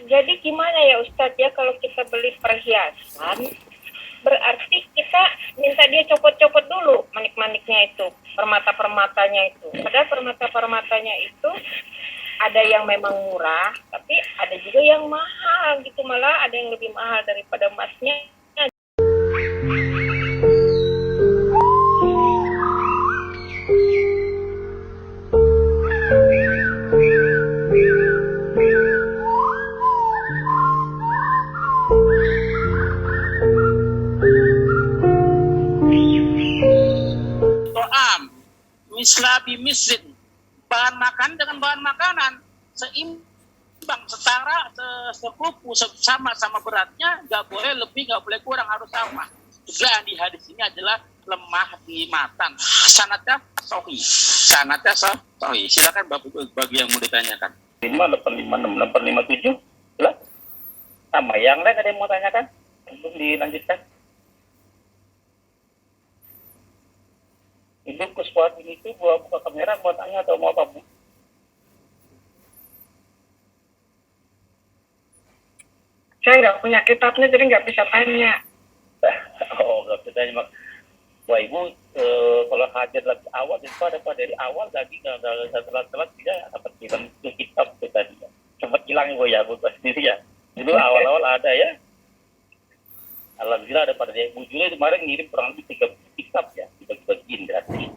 Jadi gimana ya Ustadz ya kalau kita beli perhiasan, berarti kita minta dia copot-copot dulu manik-maniknya itu, permata-permatanya itu. Padahal permata-permatanya itu ada yang memang murah, tapi ada juga yang mahal gitu, malah ada yang lebih mahal daripada emasnya. To'am, mislabi mislin, bahan makan dengan bahan makanan seimbang, setara, sekupu, sama-sama beratnya, nggak boleh lebih, nggak boleh kurang, harus sama. Juga di hadis ini adalah lemah di matan. Sanatnya sahih. Sanatnya sahih. Silakan bagi yang mau ditanyakan. 5, 856, 857 lah. Sama yang lain ada yang mau tanyakan? Untuk dilanjutkan. Ibu Kuswati itu buka kamera mau tanya atau mau apa, Bu? Saya nggak punya kitabnya, jadi nggak bisa tanya. Oh, nggak bisa tanya. Wah, Ibu, kalau hadir lagi awal, itu ada apa dari awal lagi, nggak telat-telat, tidak dapat kitab itu tadi. Sempat hilang, Ibu, ya, Bu, sendiri ya. Dulu awal-awal ada ya. Alhamdulillah ada pada dia. Bu Juli kemarin ngirim kurang lebih 3 kitab ya, dibagi-bagiin gratis.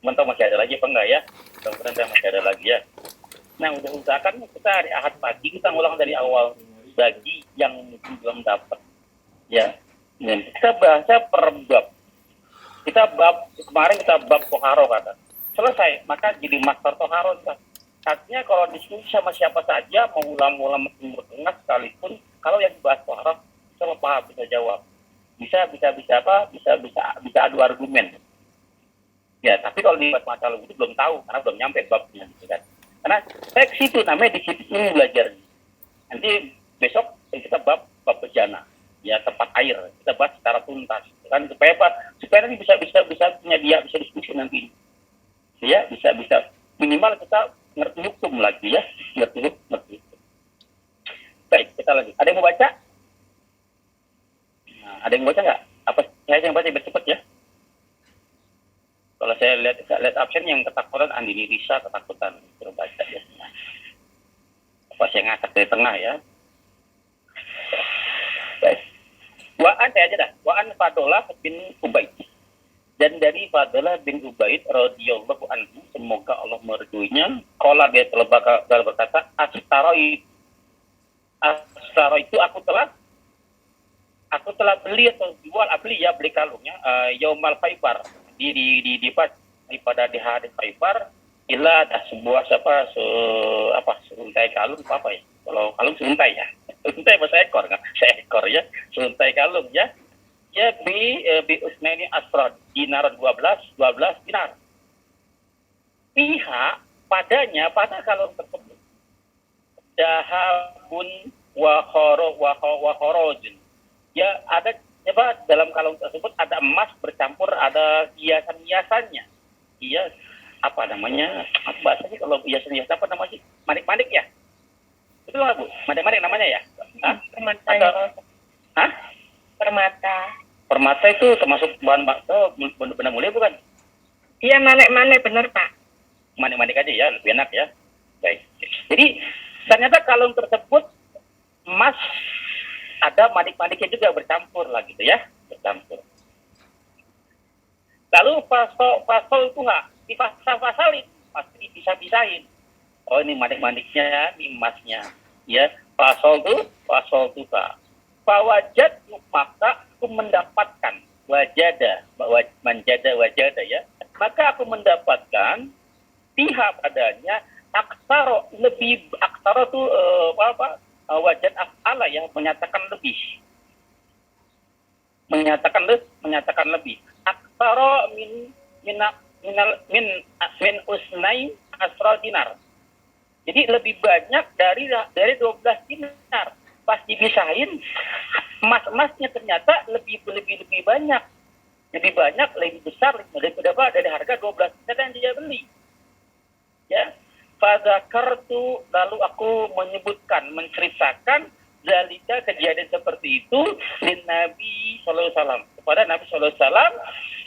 Mantap, masih ada lagi apa enggak ya? Mudah-mudahan masih ada lagi ya. Nah, udah usahakan kita hari Ahad pagi kita ngulang dari awal bagi yang mungkin belum dapat. Ya, kita bahasa per bab. Kemarin kita bab toharo kata. Selesai, maka jadi master toharo. Artinya kalau diskusi sama siapa saja, mau ulama-ulama timur tengah sekalipun, kalau yang dibahas toharo, bisa paham, bisa jawab. Bisa adu argumen. Ya, tapi kalau dibahas masalah itu belum tahu, karena belum nyampe babnya, gitu kan. Karena teks itu namanya di situ ini belajar. Nanti besok kita bab bejana, ya tempat air. Kita bahas secara tuntas, kan supaya nanti bisa punya dia bisa diskusi nanti. Ya, bisa minimal kita ngerti hukum lagi ya, ngerti hukum. Baik, kita lagi. Ada yang mau baca? Nah, ada yang mau baca nggak? Apa saya yang baca biar cepat ya? Kalau saya lihat absen yang ketakutan, Andini Risa ketakutan, suruh baca ya. Apa saya ngangkat dari tengah ya? Baik. Wa'an saya aja dah. Wa'an Fadolah bin Ubaid. Dan dari Fadolah bin Ubaid radhiyallahu anhu, semoga Allah meridhoinya, qala dia telah berkata, Astaro itu aku telah beli atau jual beli kalungnya Yaumal Khaibar pada di hari Khaibar, ila ada sebuah seuntai kalung apa ya, kalau kalung seuntai ya, seuntai bahasa ekor kan, seekor ya, seuntai kalung ya bi usnaini asrad dinar 12 dinar, pihak pada kalung tersebut dahabun wa khorojun, ya ada dalam kalung tersebut ada emas bercampur, ada hiasan-hiasannya. Iya, apa namanya? Apa bahasanya kalau hiasan-hiasan apa namanya sih? Manik-manik ya? Betul nggak, Bu? Manik-manik namanya ya? Hah? Permata. Hah? Permata itu termasuk bahan benda mulia bukan? Iya, manik-manik benar, Pak. Manik-manik aja ya, lebih enak ya. Baik. Jadi ternyata kalung tersebut emas, ada manik-maniknya juga bercampur lah gitu ya, bercampur. Lalu pasal itu nggak dipasal-pasalin, pasti dipisah-pisahin. Oh, ini manik-maniknya, ini emasnya. Ya, pasal itu Pak. Fawajad, maka aku mendapatkan wajada ya. Maka aku mendapatkan pihak padanya aksaro tuh wajad af'ala ya, menyatakan lebih aksara min usnai asra dinar, jadi lebih banyak dari 12 dinar. Pas dipisahin, emasnya ternyata lebih banyak, lebih besar dari harga 12 dinar yang dia beli ya. Fadzakartu, lalu aku menyebutkan, menceritakan zalika, kejadian seperti itu, lin Nabi sallallahu alaihi wasallam, kepada Nabi sallallahu alaihi wasallam.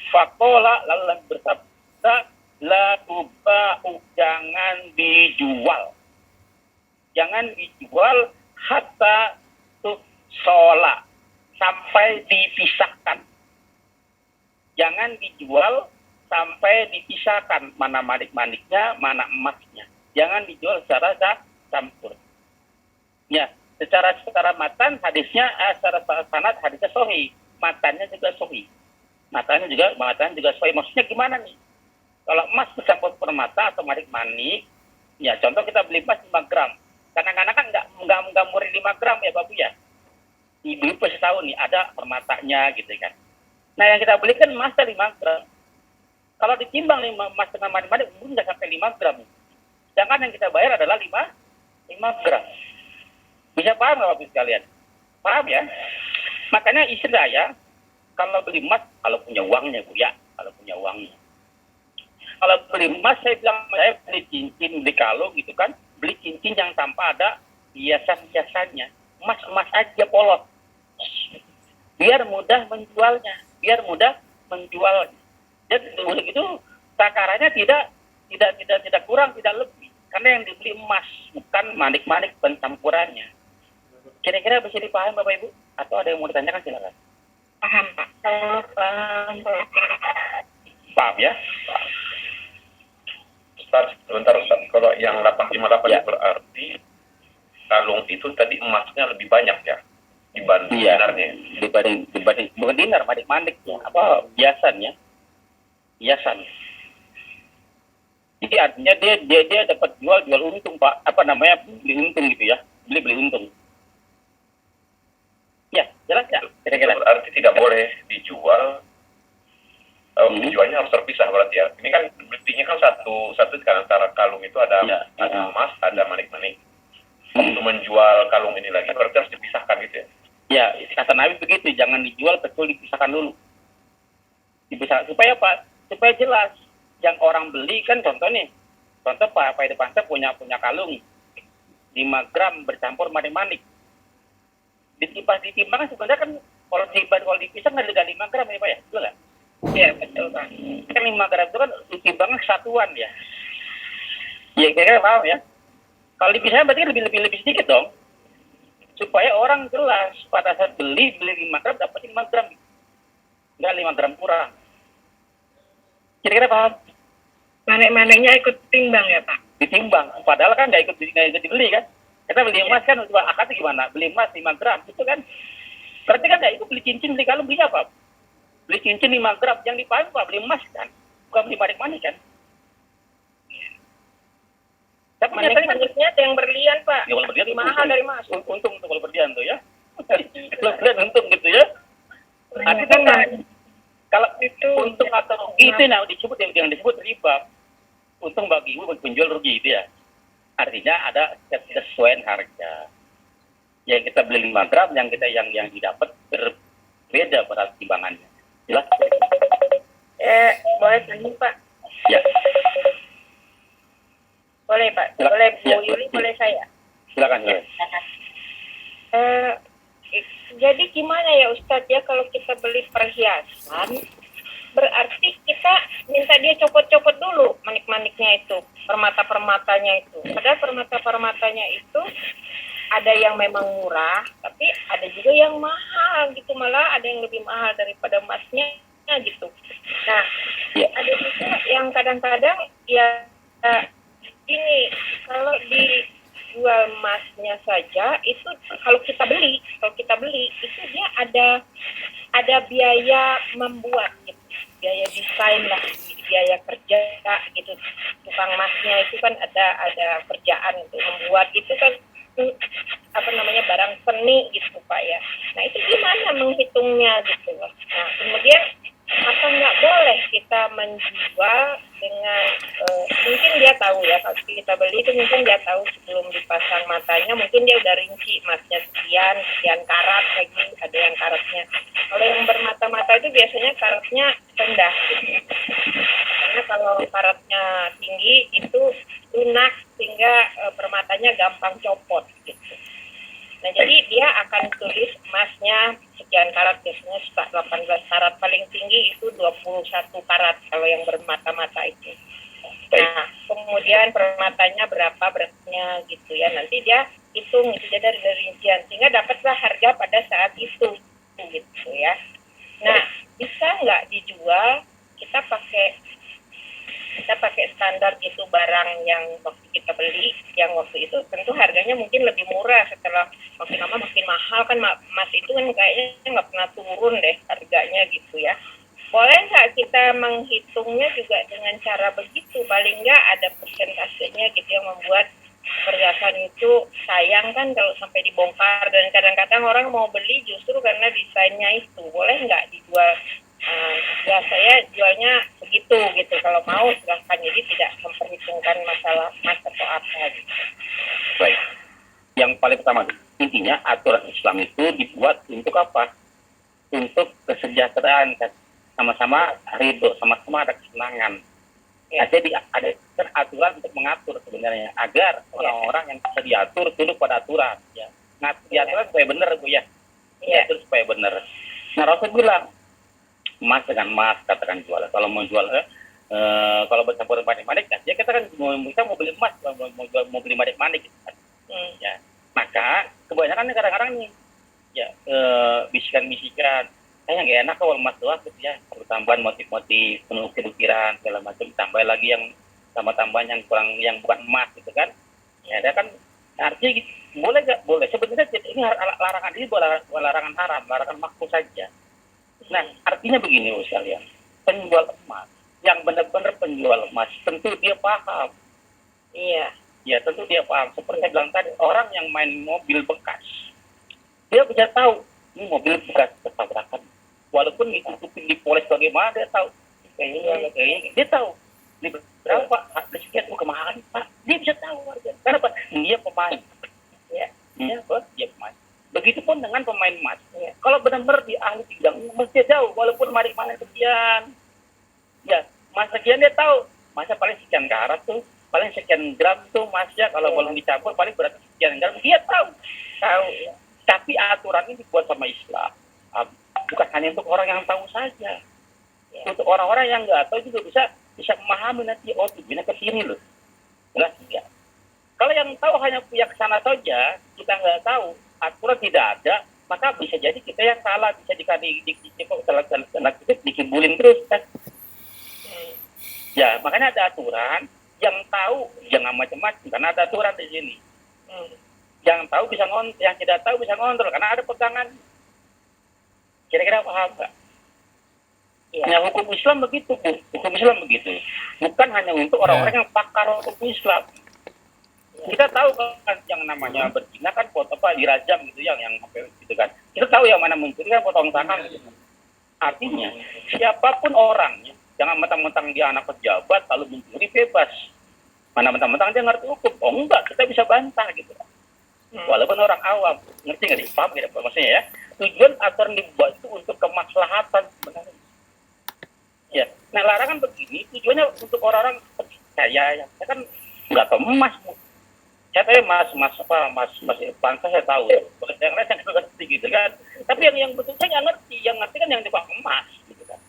Faqala, lalu Nabi bersabda, la tuba'u, jangan dijual. Jangan dijual hatta sholat, sampai dipisahkan. Jangan dijual sampai dipisahkan, mana manik-maniknya, mana emasnya. Jangan dijual secara campur. Ya, secara matan hadisnya, secara sanad hadisnya sahih, matannya juga sahih. Matanya juga sahih. Maksudnya gimana nih? Kalau emas bercampur permata atau manik-manik, ya contoh kita beli emas 5 gram. Kadang-kadang kan nggak murni 5 gram ya Bapak ya. Dibeli per setahun nih, ada permatanya gitu kan. Nah yang kita beli kan emas 5 gram. Kalau ditimbang emas dengan manik-manik, mungkin nggak sampai 5 gram. Sedangkan yang kita bayar adalah 5 gram. Bisa paham nggak Bapak sekalian? Paham ya? Makanya istri saya, kalau beli emas, kalau punya uangnya Bu ya, kalau punya uangnya. Kalau beli emas, saya bilang, saya beli cincin, beli kalung gitu kan, beli cincin yang tanpa ada hiasan-hiasannya. Emas aja polos. Biar mudah menjualnya. Dan itu takarannya tidak kurang, tidak lebih. Karena yang dibeli emas, bukan manik-manik pencampurannya. Kira-kira bisa dipahami Bapak Ibu? Atau ada yang mau ditanyakan silakan. Paham Pak. Paham. Paham ya? Ustaz, sebentar Ustaz. Kalau yang 858 Ya. berarti kalung itu tadi emasnya lebih banyak ya dibanding dinarnya. Dibanding bukan dinar, manik-manik ya. Apa hiasannya? Hiasan. Jadi artinya dia dapat jual untung Pak. Apa namanya? Beli untung gitu ya. Beli untung. Ya, jelas ya. Kira-kira. Berarti tidak boleh dijual. Dijualnya harus terpisah berarti ya. Ini kan buktinya kan satu kan antara kalung itu ada emas, ada manik-manik. Untuk menjual kalung ini lagi berarti harus dipisahkan gitu ya. Ya, kata Nabi begitu, jangan dijual kecuali dipisahkan dulu. Dipisahkan supaya apa? Supaya jelas. Yang orang beli kan contoh Pak Depansa punya kalung 5 gram bercampur manik-manik. Ditimbang kan sebenarnya kan kalau dipisah nggak ada 5 gram ya Pak ya? Betul nggak? Iya, betul Pak. Kan 5 gram itu kan ditimbangnya kesatuan ya. Ya kira-kira paham ya? Kalau dipisahkan berarti lebih sedikit dong. Supaya orang jelas pada saat beli 5 gram dapat 5 gram. Nggak 5 gram kurang. Kira-kira paham? Manik-maniknya ikut timbang ya Pak? Ditimbang. Padahal kan nggak ikut dibeli kan. Kita beli emas kan, akadnya gimana? Beli emas 5 gram, itu kan. Berarti kan nggak ikut beli cincin, beli kalung, beli apa? Beli cincin 5 gram, yang dipahami Pak, beli emas kan. Bukan beli manik-manik kan. Tapi Manik-maniknya ada yang berlian Pak. Ya, kalau berlian lebih mahal dari emas. Untung tuh kalau berlian tuh ya. Kalau berlian untung gitu ya. Artinya kalau itu untung atau rugi itu yang disebut riba. Untung bagi ibu, bagi penjual rugi itu ya. Artinya ada kesesuaian harga. Yang kita beli 5 gram, yang didapat berbeda pada timbangannya. Jelas? Boleh tanya Pak? Ya. Boleh Pak. Silakan. Boleh Bu Ya. Yuli, boleh saya? Silakan. Jadi gimana ya Ustadz ya kalau kita beli perhiasan, berarti kita minta dia copot-copot dulu manik-maniknya itu, permata-permatanya itu. Padahal permata-permatanya itu ada yang memang murah, tapi ada juga yang mahal gitu, malah ada yang lebih mahal daripada emasnya gitu. Nah, ada juga yang kadang-kadang ya ini kalau dijual emasnya saja itu kalau kita beli itu dia ada biaya membuat gitu, biaya desain lah, biaya kerja gitu. Tukang emasnya itu kan ada kerjaan untuk membuat itu kan barang seni gitu Pak ya. Nah itu gimana menghitungnya gitu loh. Nah kemudian apa nggak boleh kita menjual dengan mungkin dia tahu ya kalau kita beli itu mungkin dia tahu sebelum dipasang matanya mungkin dia udah rinci emasnya sekian karat lagi ada yang karatnya. Kalau yang bermata-mata itu biasanya karatnya rendah gitu. Karena Karena kalau karatnya tinggi itu lunak sehingga permatanya gampang copot gitu. Nah, jadi dia akan tulis emasnya sekian karat, biasanya 18 karat, paling tinggi itu 21 karat kalau yang bermata-mata itu. Nah, kemudian permatanya berapa beratnya gitu ya. Nanti dia hitung itu dari rincian sehingga dapatlah harga pada saat itu gitu ya. Nah, bisa nggak dijual kita pakai standar itu barang yang waktu kita beli, yang waktu itu tentu harganya mungkin lebih murah, setelah makin lama makin mahal kan, emas itu kan kayaknya nggak pernah turun deh harganya gitu ya. Boleh nggak kita menghitungnya juga dengan cara begitu, paling nggak ada persentasenya gitu yang membuat perhiasan itu sayang kan kalau sampai dibongkar, dan kadang-kadang orang mau beli justru karena desainnya itu. Boleh nggak dijual? Ya saya jualnya begitu gitu, kalau mau silahkan, jadi tidak memperhitungkan masalah emas atau apa gitu. Baik. Yang paling pertama, intinya aturan Islam itu dibuat untuk apa? Untuk kesejahteraan, kan? Sama-sama ridho, sama-sama ada kesenangan. Ya. Jadi ada aturan untuk mengatur sebenarnya agar orang-orang yang bisa diatur tunduk pada aturan. Ya. Ngatur aturan supaya benar, Bu ya. Diatur supaya benar. Nah, Rasul bilang emas dengan emas katakan jual. Kalau mau jual kalau bercampur manik-manik, ya kita kan kita mau beli emas, mau beli manik-manik gitu kan. Ya. Maka kebanyakan kadang-kadang nih ya bisikan-bisikan kayak nggak enak kalau emas doang gitu ya, perlu tambahan motif-motif, penukir-ukiran segala macam, tambah lagi yang tambah-tambahan yang kurang, yang bukan emas gitu kan. Ya ada kan artinya gitu. Boleh nggak? Boleh. Sebenarnya ini larangan, ini bukan larangan haram, larangan makruh saja. Nah, artinya begini loh sekalian, penjual emas, yang benar-benar penjual emas, tentu dia paham. Iya, ya tentu dia paham. Seperti saya bilang tadi, orang yang main mobil bekas, dia bisa tahu, ini mobil bekas ketabrakan. Walaupun ditutupin, dipoles bagaimana, dia tahu. Kayaknya, dia tahu. Ini berapa, sekian, kemahalan, Pak. Dia bisa tahu. Kenapa? Dia pemain. Ya, dia pemain. Begitupun dengan pemain emas. Ya. Kalau benar-benar di ahli bidang, mesti jauh, walaupun marik-marik sekian. Ya, mas sekian dia tahu. Masa paling sekian karat tuh, paling sekian gram tuh masnya, kalau belum dicampur paling berarti sekian gram. Dia tahu. Ya. Tapi aturan ini dibuat sama Islam. Bukan hanya untuk orang yang tahu saja. Ya. Untuk orang-orang yang nggak tahu juga bisa memahami nanti, oh tujuannya ke sini loh. Jelas ya. Kalau yang tahu hanya punya kesana saja, kita nggak tahu, aturan tidak ada, maka bisa jadi kita yang salah, bisa dikibulin terus kan. Ya, makanya ada aturan, yang tahu jangan macam-macam, karena ada aturan di sini. Yang tahu bisa ngontrol, yang tidak tahu bisa ngontrol, karena ada pegangan. Kira-kira paham nggak? Ya. Nah, hukum Islam begitu, Bu. Hukum Islam begitu. Bukan hanya untuk orang-orang yang pakar hukum Islam. Kita tahu kan yang namanya berzina kan dirajam gitu, yang gitu kan. Kita tahu yang mana mencuri kan potong tangan gitu. Artinya siapapun orangnya, jangan mentang-mentang dia anak pejabat lalu mencuri bebas. Mana mentang-mentang dia ngerti hukum. Oh enggak, kita bisa bantah gitu kan. Walaupun orang awam, ngerti nggak sih? Paham gitu maksudnya ya? Tujuan aturan dibuat itu untuk kemaslahatan sebenarnya. Ya, nah larangan begini tujuannya untuk orang-orang seperti saya kan nggak tahu emas, Bu. Saya tahu mas bangsa saya tahu ya. Yang lain saya nggak ngerti gitu kan. Tapi yang betul saya nggak ngerti. Yang ngerti kan yang dipakai emas gitu kan.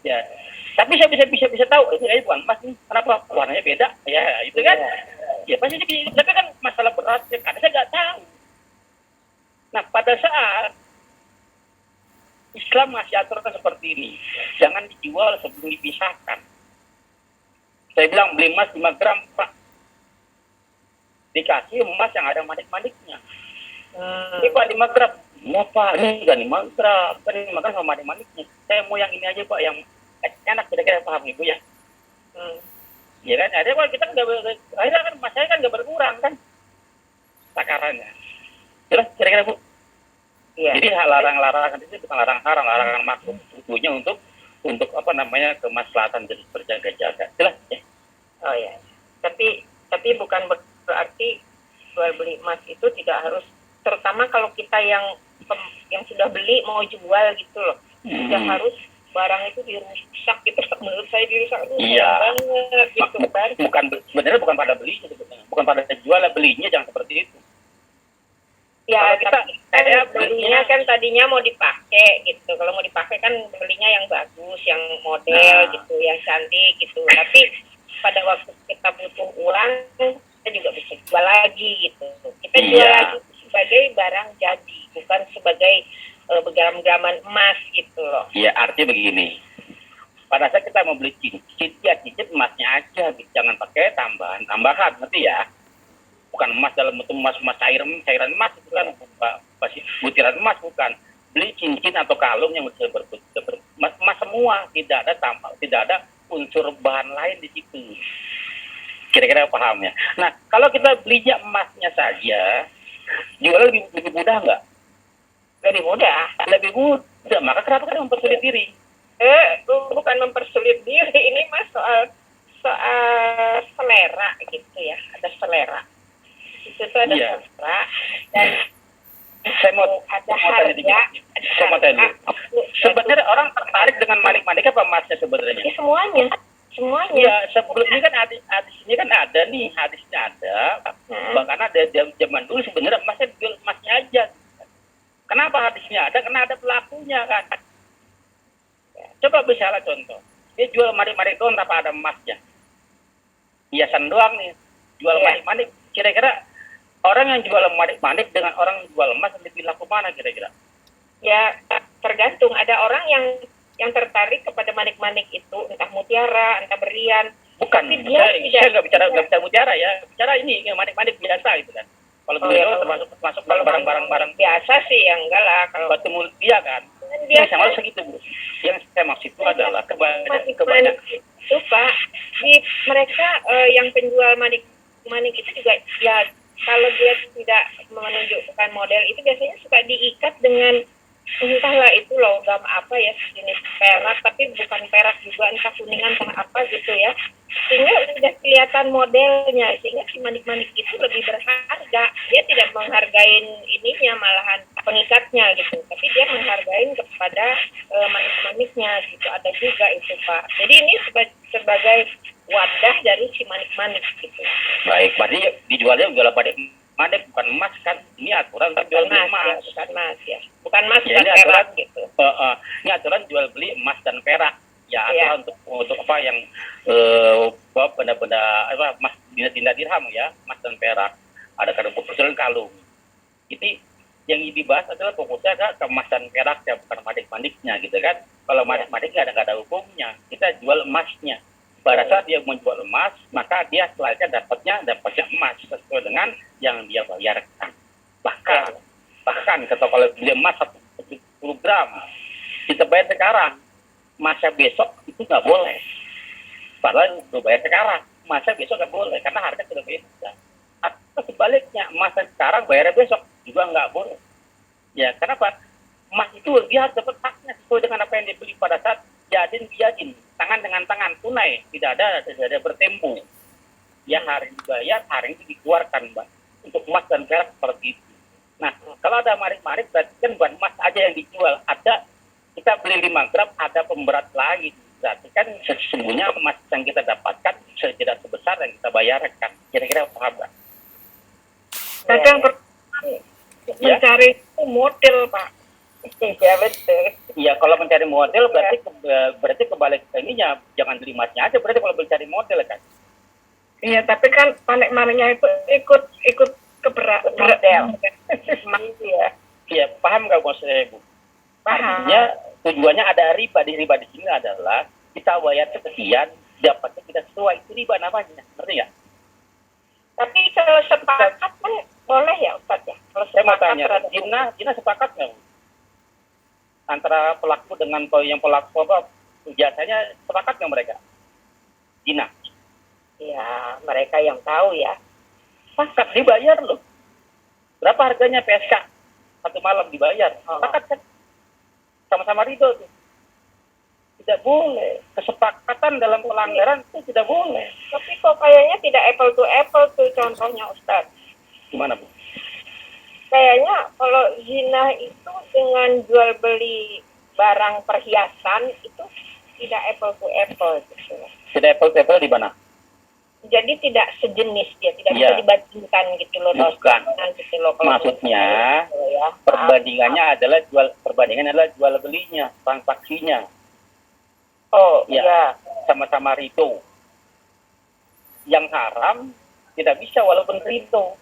Ya. Tapi saya bisa tahu itu bukan emas nih. Kenapa? Warnanya beda. Ya itu kan. Ya pasti bisa. Tapi kan masalah berat ya. Karena saya nggak tahu. Nah pada saat Islam ngasih aturan seperti ini, jangan dijual sebelum dipisahkan. Saya bilang beli emas 5 gram, Pak. Dikasih emas yang ada manik-maniknya. Ini Pak 5 gram. Ya Pak, ini kan 5 gram. Kan 5 gram sama manik-maniknya. Saya mau yang ini aja Pak, yang enak, kira-kira paham Ibu ya. Ya kan, ada Pak, kita nggak, akhirnya kan mas saya kan nggak berkurang kan takarannya. Jelas kira-kira Bu. Ya. Jadi larangan itu bukan larangan haram, larangan makruh. Tujuannya untuk apa namanya, kemaslahatan jadi berjaga-jaga. Jelas ya. Oh ya. Tapi bukan berarti jual beli emas itu tidak harus, terutama kalau kita yang sudah beli mau jual gitu loh, tidak harus barang itu dirusak gitu. Menurut saya dirusak itu Iya. banget gitu kan. Sebenarnya bukan pada belinya sebetulnya, bukan pada jual, belinya jangan seperti itu. Ya, Kalau kita tapi kan kayak belinya kan tadinya mau dipakai gitu. Kalau mau dipakai kan belinya yang bagus, yang model Nah. gitu, yang cantik gitu. Tapi pada waktu kita butuh uang, kita juga bisa jual lagi gitu. Kita jual Iya. lagi sebagai barang jadi, bukan sebagai bergram-graman emas gitu loh. Ya artinya begini, pada saat kita mau beli cincin, ya cincin emasnya aja, gitu. Jangan pakai tambahan, ngerti ya? Bukan emas dalam bentuk emas cairan emas, itu kan pasti butiran emas, bukan. Beli cincin atau kalung yang emas semua, tidak ada unsur bahan lain di situ. Kira-kira paham ya? Nah, kalau kita belinya emasnya saja, jualnya lebih mudah nggak? Lebih mudah. Lebih mudah, maka kenapa kita mempersulit diri? Bukan mempersulit diri, ini mas soal selera gitu ya, ada selera. Itu tuh ada Iya. selera dan Saya mau tanya dikit. Saya mau tanya dulu. Sebenarnya orang tertarik dengan manik-manik apa emasnya sebenarnya? Ya, semuanya. Iya, sebelumnya kan hadisnya kan ada nih, hadisnya ada. Bahkan ada zaman dulu sebenarnya emasnya jual emasnya aja. Kenapa hadisnya ada? Karena ada pelakunya kan. Coba misalnya contoh, dia jual manik-manik doang tanpa ada emasnya. Hiasan doang nih, jual manik-manik. Kira-kira orang yang jual manik-manik dengan orang yang jual emas lebih laku mana kira-kira? Ya tergantung. Ada orang yang tertarik kepada manik-manik itu, entah mutiara, entah berlian. Bukan, Tapi dia saya nggak bicara mutiara ya, bicara ini manik-manik biasa gitu kan. Kalau beliau termasuk barang-barang biasa sih, ya enggak lah. Kalau batu mulia kan, biasa sama segitu Bu. Yang saya maksud itu adalah manik kebanyakan itu Pak, di mereka yang penjual manik itu juga ya, kalau dia tidak menunjukkan model itu biasanya suka diikat dengan entahlah itu logam apa ya, jenis perak tapi bukan perak juga, entah kuningan entah apa gitu ya, sehingga sudah kelihatan modelnya, sehingga si manik-manik itu lebih berharga. Dia tidak menghargain ininya, malahan pengikatnya gitu, tapi dia menghargain kepada manik-maniknya gitu. Ada juga itu Pak. Jadi ini sebagai wadah dari si manik-manik gitu. baik, berarti dijualnya jual manik bukan emas kan? Ini aturan tapi jual beli emas. Bukan emas ya, bukan emas, Ya, bukan ini perak aturan gitu. Ini aturan jual beli emas dan perak. Ya, Iya. aturan untuk apa yang benda-benda emas tindak dirham ya, emas dan perak. Ada kadang kalung. Jadi yang dibahas adalah fokusnya ke emas dan perak ya, bukan manik-maniknya gitu kan. Kalau manik-manik nggak ada hukumnya. Kita jual emasnya. Pada saat dia menjual emas, maka dia selanjutnya dapatnya emas sesuai dengan yang dia bayarkan. Bahkan kalau dia emas 10 gram, kita bayar sekarang, masa besok itu nggak boleh. Padahal udah bayar sekarang, masa besok nggak boleh karena harga sudah beda. Atau sebaliknya, masa sekarang bayar besok juga nggak boleh. Ya, kenapa? Emas itu dia harus dapat haknya sesuai dengan apa yang dibeli pada saat jadin, tangan dengan tangan, tunai, tidak ada bertempu. Ya, hari dibayar, hari itu dikeluarkan, Mbak. Untuk emas dan perak seperti itu. Nah, kalau ada marik-marik berarti kan bukan emas aja yang dijual. Ada, kita beli 5 gram, ada pemberat lagi. Berarti kan sesungguhnya emas yang kita dapatkan tidak sebesar yang kita bayarkan. Kira-kira paham nggak? Kadang mencari model Pak. Iya betul. Iya, kalau mencari model berarti kebalik ininya, jangan beli emasnya aja berarti kalau mencari model kan. Iya, tapi kan manik-maniknya itu ikut keberat model. Iya. Iya, paham nggak maksudnya Bu? Paham. Artinya tujuannya ada riba. Di riba di sini adalah kita bayar sekian, dapatnya tidak sesuai. Itu riba namanya, ngerti nggak? Tapi kalau sepakat kan boleh ya Ustaz ya? Kalau Saya mau sepakat tanya, terhadap Gina sepakat nggak? Antara pelaku dengan yang pelaku apa, biasanya sepakat nggak mereka? Gina? ya mereka yang tahu ya. Sepakat, dibayar loh. Berapa harganya PSK? 1 malam dibayar. Sepakat kan? Sama-sama ridho tuh. Tidak boleh. Kesepakatan dalam pelanggaran itu tidak boleh. Tapi kok kayaknya tidak apple to apple tuh contohnya Ustaz. Gimana Bu? Kayaknya kalau zina itu dengan jual beli barang perhiasan itu tidak apple to apple gitu. Tidak apple to apple di mana? Jadi tidak sejenis dia, tidak Iya. bisa dibandingkan gitu loh. Bukan. Gitu loh, kalau Maksudnya gitu ya. perbandingannya adalah jual belinya, transaksinya. Oh Ya. iya. Sama-sama rito. Yang haram tidak bisa walaupun rito.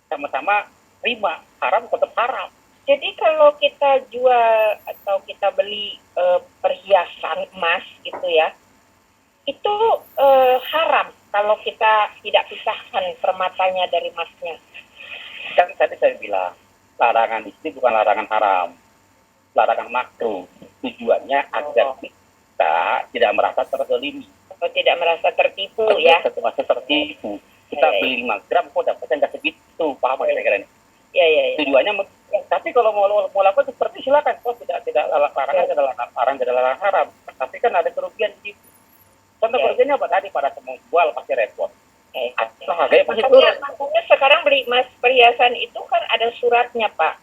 Sama-sama riba, haram tetap haram. Jadi kalau kita jual atau kita beli perhiasan emas gitu ya, itu haram kalau kita tidak pisahkan permatanya dari emasnya. Kan tadi saya bilang, larangan di sini bukan larangan haram, larangan makruh. Tujuannya agar kita tidak merasa terzalimi. Atau tidak merasa tertipu ya. Merasa tertipu. Kita Ya, ya. beli 5 gram, kok dapatnya nggak segitu, paham nggak kira-kira ini? Iya, iya, iya. Tujuannya, tapi kalau mau lakukan seperti silakan, kok tidak larangan, tidak larang haram. Tapi kan ada kerugian di situ. Contoh Ya. kerugiannya apa tadi? Pada semua jual pasti repot. Atau harganya pasti Makanya turun. sekarang beli emas perhiasan itu kan ada suratnya, Pak.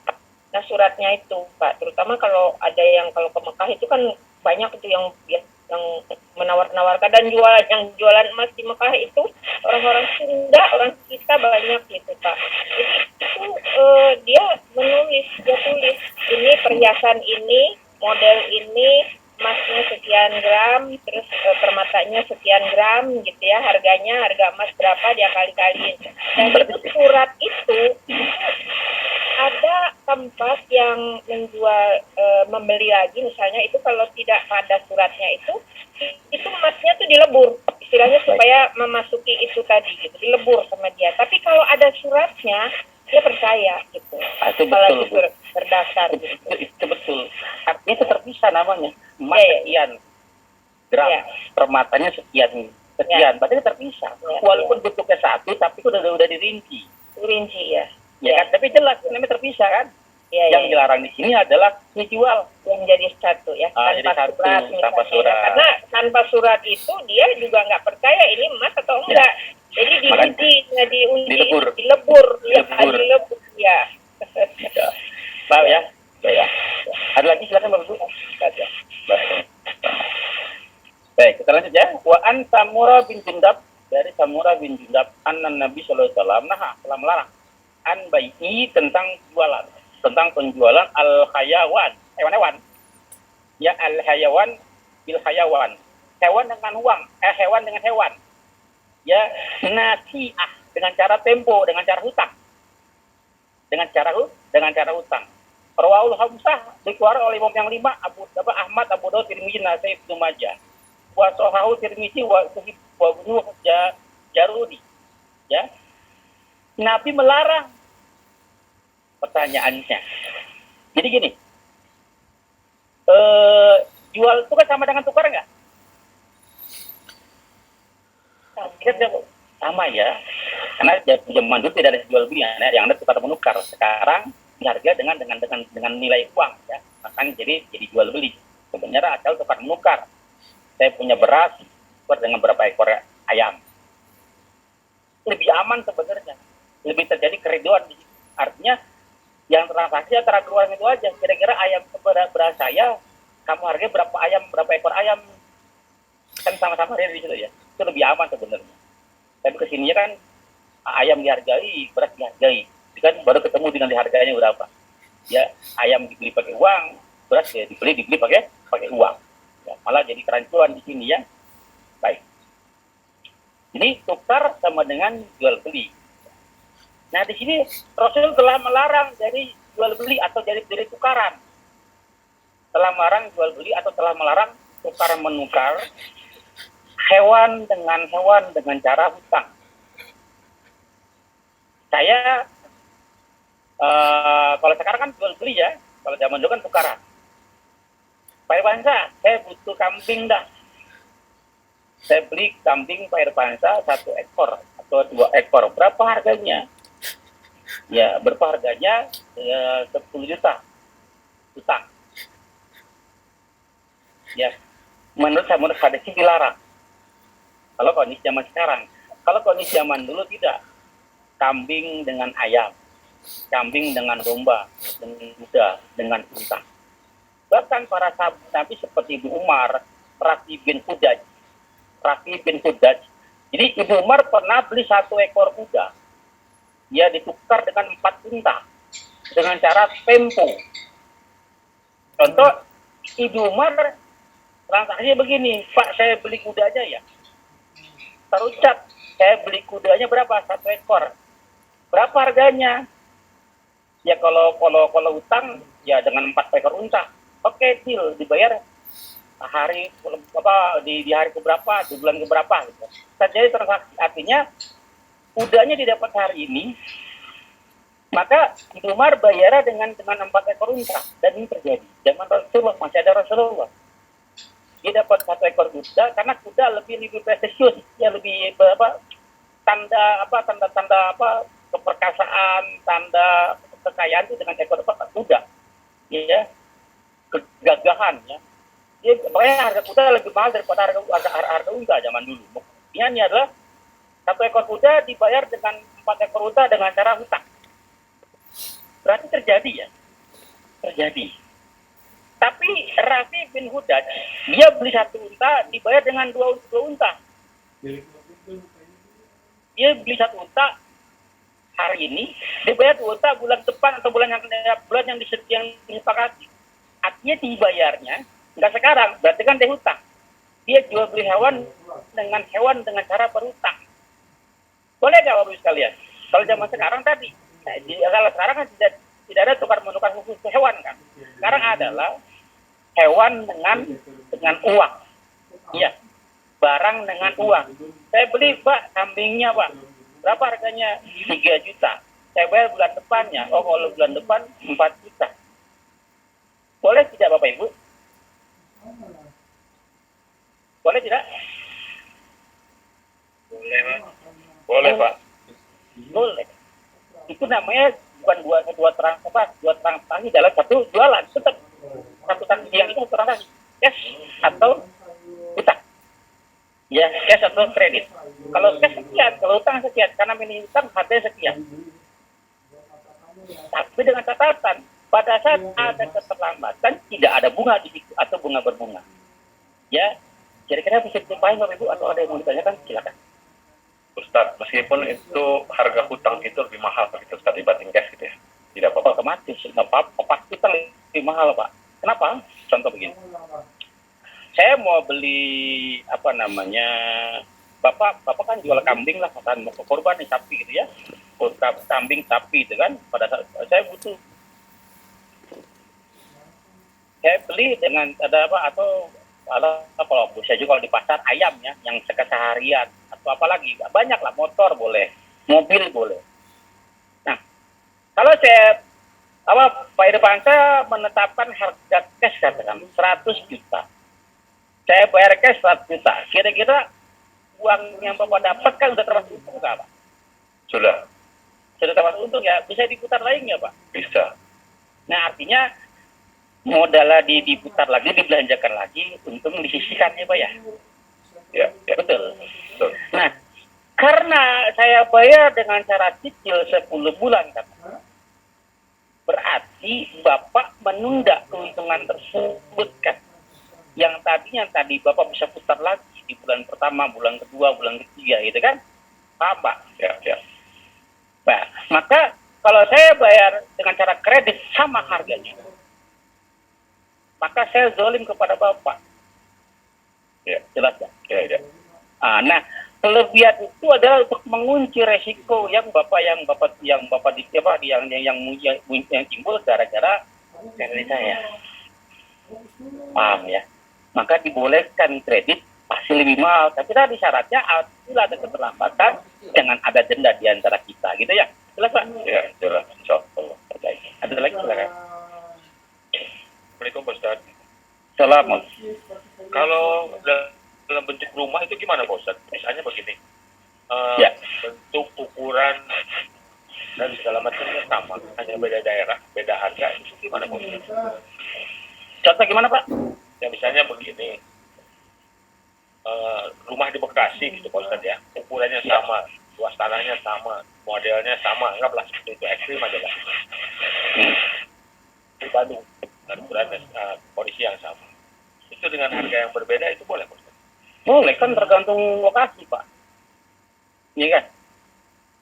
Nah, suratnya itu, Pak, terutama kalau ada yang kalau ke Mekah itu kan banyak itu yang menawar-nawarkan dan yang jualan emas di Mekah itu orang-orang Sunda, orang kita banyak gitu, Pak. Jadi itu dia tulis ini perhiasan ini, model ini, emasnya sekian gram, terus permatanya sekian gram gitu ya, harga emas berapa dia kali-kaliin. Dan itu surat itu ada tempat yang menjual membeli lagi misalnya itu kalau tidak pada suratnya itu emasnya tuh dilebur istilahnya supaya memasuki itu tadi gitu, dilebur sama dia. Tapi kalau ada suratnya dia percaya gitu. Itu Kalau betul, itu terdaftar gitu. itu betul. Artinya itu terpisah namanya. Emas Iya, iya. sekian gram, Iya. permatanya sekian, berarti itu terpisah. Iya, Walaupun bentuknya satu, tapi udah dirinci. Rinci ya. Ya kan? Tapi jelas namanya terpisah kan. Iya, Yang iya. dilarang di sini adalah dijual. Yang jadi satu ya, Jadi satu, tanpa misalnya. surat. Karena tanpa surat itu dia juga nggak percaya ini emas atau enggak. Jadi dilebur ya. Tahu ya? Ya. Ada lagi silakan Bapak Ibu. Baik, kita lanjut ya. Wa an Samura bin Jundab, dari Samura bin Jundab, anna Nabi sallallahu alaihi wasallam telah melarang an bai'i tentang jualan, tentang penjualan al-hayawan, hewan-hewan. Ya al-hayawan bil hayawan. Hewan dengan uang, hewan dengan hewan. Ya, nasi'ah dengan cara tempo, dengan cara hutang. Dengan cara hutang. Rawahul Hamsah dikeluarkan oleh Imam yang 5, Ahmad, Abu Daud, Tirmidzi, Nasai, Ibnu Majah. Wa sahahu Tirmidzi wa Ibnu Jarudi. Ya. Nabi melarang. Pertanyaannya. Jadi gini. Jual itu kan sama dengan tukar enggak? Sama ya. Karena zaman dulu tidak ada jual beli ya, yang ada tukar menukar. Sekarang harga dengan nilai uang ya. Makanya jadi jual beli. Sebenarnya asal tukar menukar. Saya punya beras dengan berapa ekor ayam. Lebih aman sebenarnya. Lebih terjadi keriduan. Artinya yang transaksi antara keluarga itu aja. Kira-kira ayam beras saya, kamu harganya berapa ekor ayam. Kan sama-sama ada di situ ya. Itu lebih aman sebenarnya. Tapi kesininya kan ayam dihargai, beras dihargai. Kan baru ketemu dengan harganya berapa. Ya, ayam dibeli pakai uang, beras ya dibeli pakai uang. Ya, malah jadi kerancuan di sini ya. Baik. Ini tukar sama dengan jual beli. Nah, di sini Rasul telah melarang dari jual beli atau dari tukaran. Telah melarang jual beli atau telah melarang tukar menukar hewan dengan cara hutang. Saya kalau sekarang kan jual beli ya, kalau zaman dulu kan tukaran. Pak Irwansa, saya butuh kambing dah. Saya beli kambing Pak Irwansa 1 ekor atau 2 ekor. Berapa harganya? Ya, berapa harganya? 10 juta. Hutang. Ya, menurut hadis ini dilarang. Kalau kondisi zaman sekarang, kalau kondisi zaman dulu tidak. Kambing dengan ayam, kambing dengan domba, dengan kuda, dengan unta. Bahkan para sahabat Nabi seperti Ibnu Umar, Rafi bin Hudaj. Jadi Ibnu Umar pernah beli 1 ekor kuda. Dia ditukar dengan 4 unta dengan cara tempo. Contoh, Ibnu Umar transaksinya begini, Pak, saya beli kuda aja ya. Terucap, saya beli kudanya berapa? 1 ekor. Berapa harganya? Ya kalau utang ya dengan 4 ekor unta. Oke, deal, dibayar hari di hari keberapa, di bulan keberapa gitu. Terjadi transaksi, artinya kudanya didapat hari ini, maka Ibnu Umar bayar dengan 4 ekor unta, dan ini terjadi zaman Rasulullah, masih ada Rasulullah. Dia dapat 1 ekor kuda karena kuda lebih prestisius, ya lebih tanda keperkasaan, tanda kekayaan itu dengan ekor kuda, ya, kegagahan, ya. Makanya harga kuda lebih mahal daripada harga unta zaman dulu. Buktinya ini adalah 1 ekor kuda dibayar dengan 4 ekor unta dengan cara hutang. Berarti terjadi, ya, terjadi. Tapi Rafi bin Hudaj, dia beli 1 unta dibayar dengan 2 unta. Dia beli 1 unta hari ini, dibayar 2 unta bulan depan atau bulan yang disepakati. Artinya dibayarnya nggak sekarang, berarti kan dia hutang. Dia jual beli hewan dengan cara berhutang. Boleh nggak Bapak Ibu sekalian? Kalau zaman sekarang tadi, kalau sekarang kan tidak ada tukar-menukar khusus hewan kan. Sekarang adalah hewan dengan uang. Iya, barang dengan uang. Saya beli, Pak, kambingnya, Pak. Berapa harganya? 3 juta. Saya bayar bulan depannya. Oh, kalau bulan depan 4 juta. Boleh tidak Bapak Ibu? Boleh tidak? Boleh, Pak. Boleh, Pak. Boleh. Itu namanya bukan dua transaksi dalam satu jualan. Tetap satu transaksi yang itu transaksi cash atau utang. Ya, cash atau kredit. Kalau cash sekian, kalau utang sekian, karena minimum utang harganya sekian. Tapi dengan catatan, pada saat ada keterlambatan, tidak ada bunga di situ atau bunga berbunga. Ya, kira-kira bisa dipahami Bapak Ibu atau ada yang mau ditanyakan? Silakan. Ustaz, meskipun itu harga hutang itu lebih mahal gitu Ustaz dibanding cash gitu ya. Tidak apa-apa. Otomatis, nggak apa-apa, pasti kan lebih mahal, Pak. Kenapa? Contoh begini. Saya mau beli Bapak kan jual kambing lah, kan mau korban nih sapi gitu ya. Kambing sapi itu kan, pada saat saya butuh. Saya beli dengan kalau bisa juga kalau di pasar ayam ya, yang sekeseharian atau apalagi banyak lah, motor boleh, mobil boleh. Nah, kalau Pak Irfansyah menetapkan harga cash katakan 100 juta, saya bayar cash 100 juta, kira-kira uang yang Bapak dapat kan sudah termasuk untung nggak Pak? Sudah Termasuk untung ya, bisa diputar lagi nggak Pak? bisa. Nah, artinya modalnya diputar lagi, dibelanjakan lagi, untung disisihkan ya Pak ya? Ya. Betul. Betul. Nah, karena saya bayar dengan cara cicil 10 bulan kata, berarti Bapak menunda keuntungan tersebut kan. Yang tadi Bapak bisa putar lagi di bulan pertama, bulan kedua, bulan ketiga gitu kan. Paham Pak? Ya. Nah, maka kalau saya bayar dengan cara kredit sama harganya, maka saya zolim kepada Bapak. Ya. Jelas ya? Ya. Nah, kelebihan itu adalah untuk mengunci resiko yang timbul gara-gara kredit saya. Paham ya? Maka dibolehkan kredit pasti lebih mahal, tapi tadi syaratnya apabila ada keterlambatan jangan ada denda di antara kita, gitu ya? Jelas Pak? Ya, jelas. Insyaallah. Ada lagi silakan. Assalamualaikum Pak Ustaz. Selamat. Kalau dalam bentuk rumah itu gimana Pak Ustaz? Misalnya begini, Ya. bentuk, ukuran, dan segala macamnya sama, hanya beda daerah, beda harga, itu gimana Pak Ustaz? Contoh gimana Pak? Ya misalnya begini, rumah di Bekasi gitu Pak Ustaz ya, ukurannya sama, luas tanahnya sama, modelnya sama, anggaplah seperti itu, ekstrim aja lah. Di Bandung dan ukuran kondisi yang sama. Itu dengan harga yang berbeda itu boleh, Pak Ustaz? Boleh, kan tergantung lokasi, Pak. Iya kan?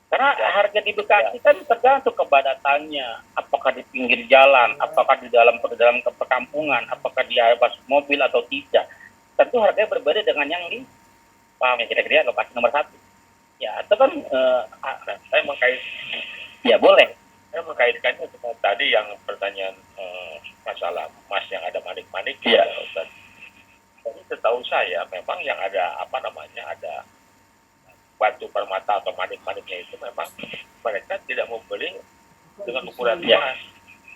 Karena harga di Bekasi kan tergantung kepadatannya, apakah di pinggir jalan, apakah di dalam perkampungan, apakah di atas mobil atau tidak. Tentu harganya berbeda dengan yang di, paham ya, kira-kira lokasi nomor 1. Ya, itu kan Saya mengkait, ya boleh. saya mengkaitkannya dengan tadi yang pertanyaan masalah emas yang ada manik-manik. Iya. Ya, Ustaz. Jadi setahu saya memang yang ada ada batu permata atau manik-maniknya itu memang mereka tidak membeli dengan ukuran Iya. emas.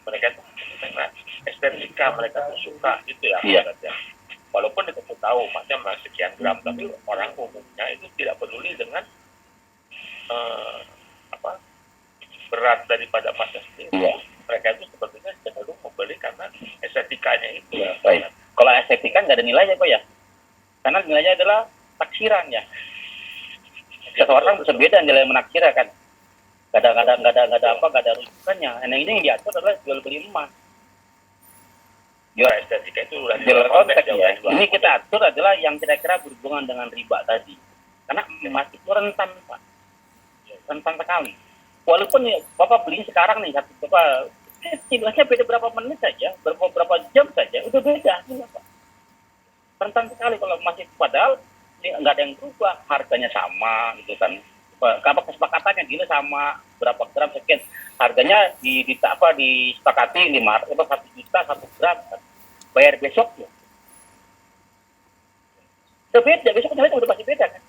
Mereka itu karena estetika, mereka tuh suka gitu ya. Iya. Maksudnya. Walaupun kita tahu emasnya masih sekian gram, tapi orang umumnya itu tidak peduli dengan berat daripada emasnya sendiri. Iya. Mereka itu sepertinya cenderung membeli karena estetikanya itu. Ya, baik. Kalau estetika nggak ada nilainya, Pak ya. Karena nilainya adalah taksiran ya. Seseorang bisa beda nilai menaksir kan. Nggak ada rujukannya. Nah, ini yang diatur adalah jual beli emas. Jual estetika itu udah di Jual luar konteks konteks ya. jual. Ini kita atur adalah yang kira-kira berhubungan dengan riba tadi. Karena emas itu rentan, Pak. Rentan sekali. Walaupun ya, Bapak beli sekarang nih satu Bapak, timnya beda berapa menit saja, berapa jam saja, udah beda. Ya, Pak. Rentan sekali kalau masih, padahal nggak ada yang berubah, harganya sama gitu kan. Apa kesepakatannya gini sama berapa gram sekian, harganya disepakati 1 juta 1 gram, bayar besok ya. Udah beda, besok udah pasti beda kan.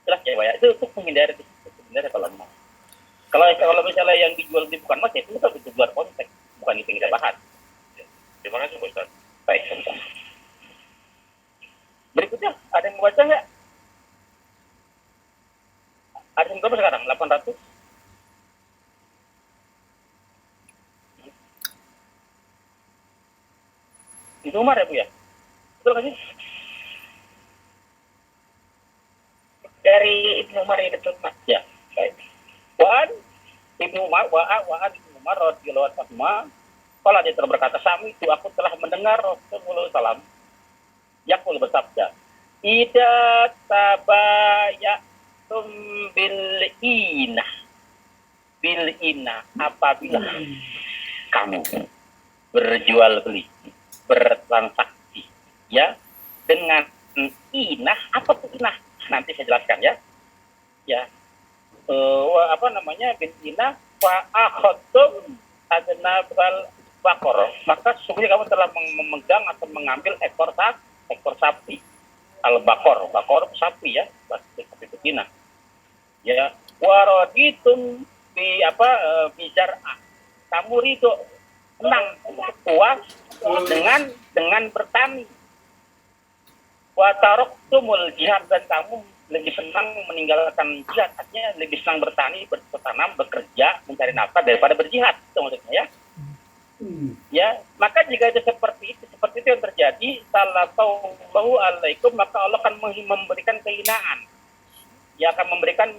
Jelas ya, Pak ya. Itu menghindari kalau emas. Kalau misalnya yang dijual di bukan emas, ya itu kita butuh luar konteks, bukan itu yang kita bahas. Terima kasih, Pak Ustaz. Baik, sama-sama. Berikutnya, ada yang membaca nggak? Ada yang berapa sekarang? 800? Itu Umar ya, Bu ya? Betul nggak sih? Dari Ibnu Umar ya, betul, Pak. Ya, baik. Wan Ibnu Umar, Wa'an Ibnu Umar radhiyallahu anhu, kalau dia berkata, sami itu aku telah mendengar Rasulullah SAW yaqul bersabda, "Idza tabayatum bil ina apabila kamu berjual beli, bertransaksi ya dengan inah, apa tuh inah? Nanti saya jelaskan ya. Ya. Bin inah fa akhadtum adnabal bakor, maka sesungguhnya kamu telah memegang atau mengambil ekor sapi. Al-bakor sapi ya, sapi betina. Ya, waraditum bizar'ah. Kamu ridho, senang, puas dengan bertani. Wa taraktumul jihad, dan kamu lebih senang meninggalkan jihad, artinya lebih senang bertani, bertanam, bekerja, mencari nafkah daripada berjihad, itu maksudnya ya. Ya, maka jika itu seperti itu yang terjadi, sallallahu alaikum, maka Allah akan memberikan kehinaan. Dia akan memberikan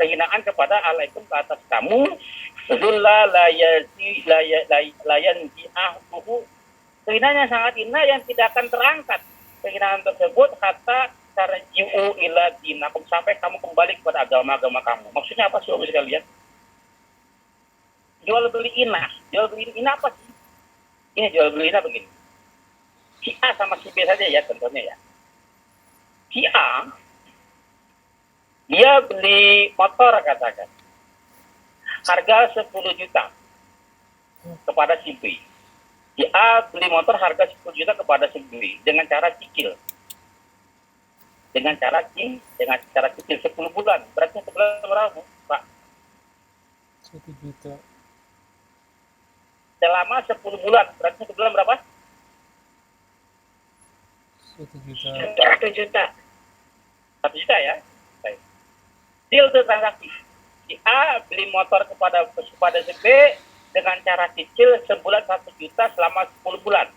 kehinaan kepada alaikum, ke atas kamu. Zulla layanji'ahu, kehinaan yang sangat hina yang tidak akan terangkat. Kehinaan tersebut kata tarji'u ila dinakum, sampai kamu kembali kepada agama-agama kamu. Maksudnya apa sih, Bapak sekalian? Jual beli inah apa sih? Ini jual beli inah begini. Si A sama si B saja ya contohnya ya. Si A, dia beli motor katakan, harga 10 juta kepada si B. Si A beli motor harga 10 juta kepada si B dengan cara cicil. Dengan cara cicil 10 bulan. Berarti sebulan berapa, Pak? 1 juta. Selama 10 bulan. Berarti sebulan berapa? 1 juta. 1 juta. 1 juta ya. Baik. Deal itu transaksi. Si A beli motor kepada si B dengan cara cicil sebulan 1 juta selama 10 bulan.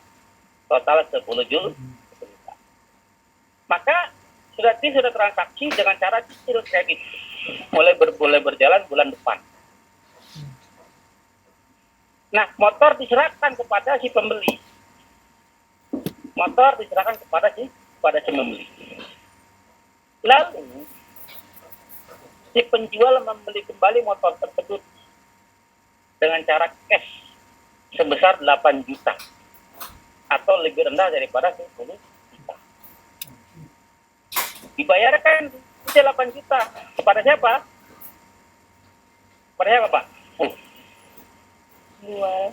Total 10 juta. Maka sudah transaksi dengan cara cicil kredit. Boleh berjalan bulan depan. Nah, motor diserahkan kepada si pembeli. Motor diserahkan kepada si pembeli. Lalu si penjual membeli kembali motor tersebut dengan cara cash sebesar 8 juta atau lebih rendah daripada 10 juta. Dibayarkan 8 juta kepada siapa? Kepada siapa, Pak? Jual.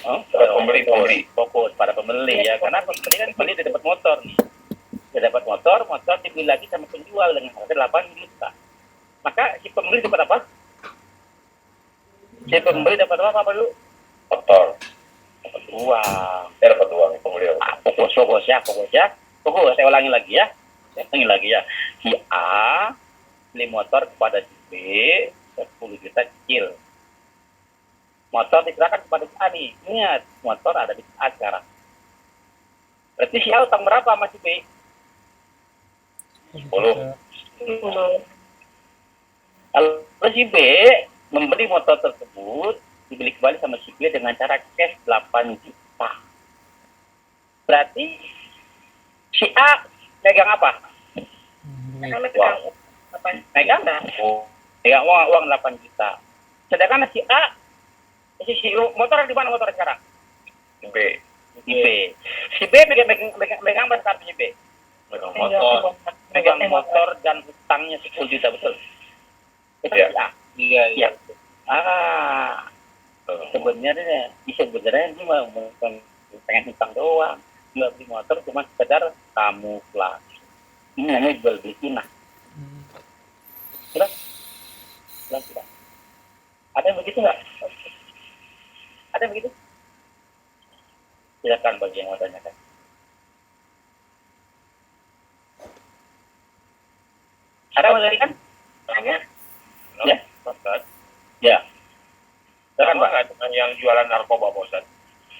Oh, Pembeli. fokus pada pembeli ya, karena pembeli kan dia dapat motor nih. Dia dapat motor dibeli lagi sama penjual dengan harga 8 juta. Maka si pembeli dapat apa? Si pembeli dapat apa dulu? Motor. Dapat uang. Dia dapat uang, pembeli. Fokus. Saya ulangi lagi ya. Si A beli motor kepada si B 10 juta cicil. Motor diserahkan kepada si A nih. Ingat, motor ada di A sekarang. Berarti si A utang berapa sama si B? 10. Kalau si B membeli motor tersebut, dibeli kembali sama si B dengan cara cash 8 juta. Berarti si A megang apa? Megang uang 8 juta. Sedangkan si A, si motor di mana motor sekarang? B. Si B megang apa sekarang si B? Megang motor dan hutangnya 10 juta, betul? Iya. Iya. Sebenarnya ini mah bukan pengen hutang doang. Nggak beli motor cuma sekedar kamuflase. Ini namanya jual beli inah. Sudah? Sudah. Ada yang begitu nggak? Ada yang begitu? Silakan bagi yang mau tanyakan. Ada yang mau tanyakan? Tanya? Ya. Ustaz. Ya. Silakan Pak, dengan yang jualan narkoba, Pak Ustaz.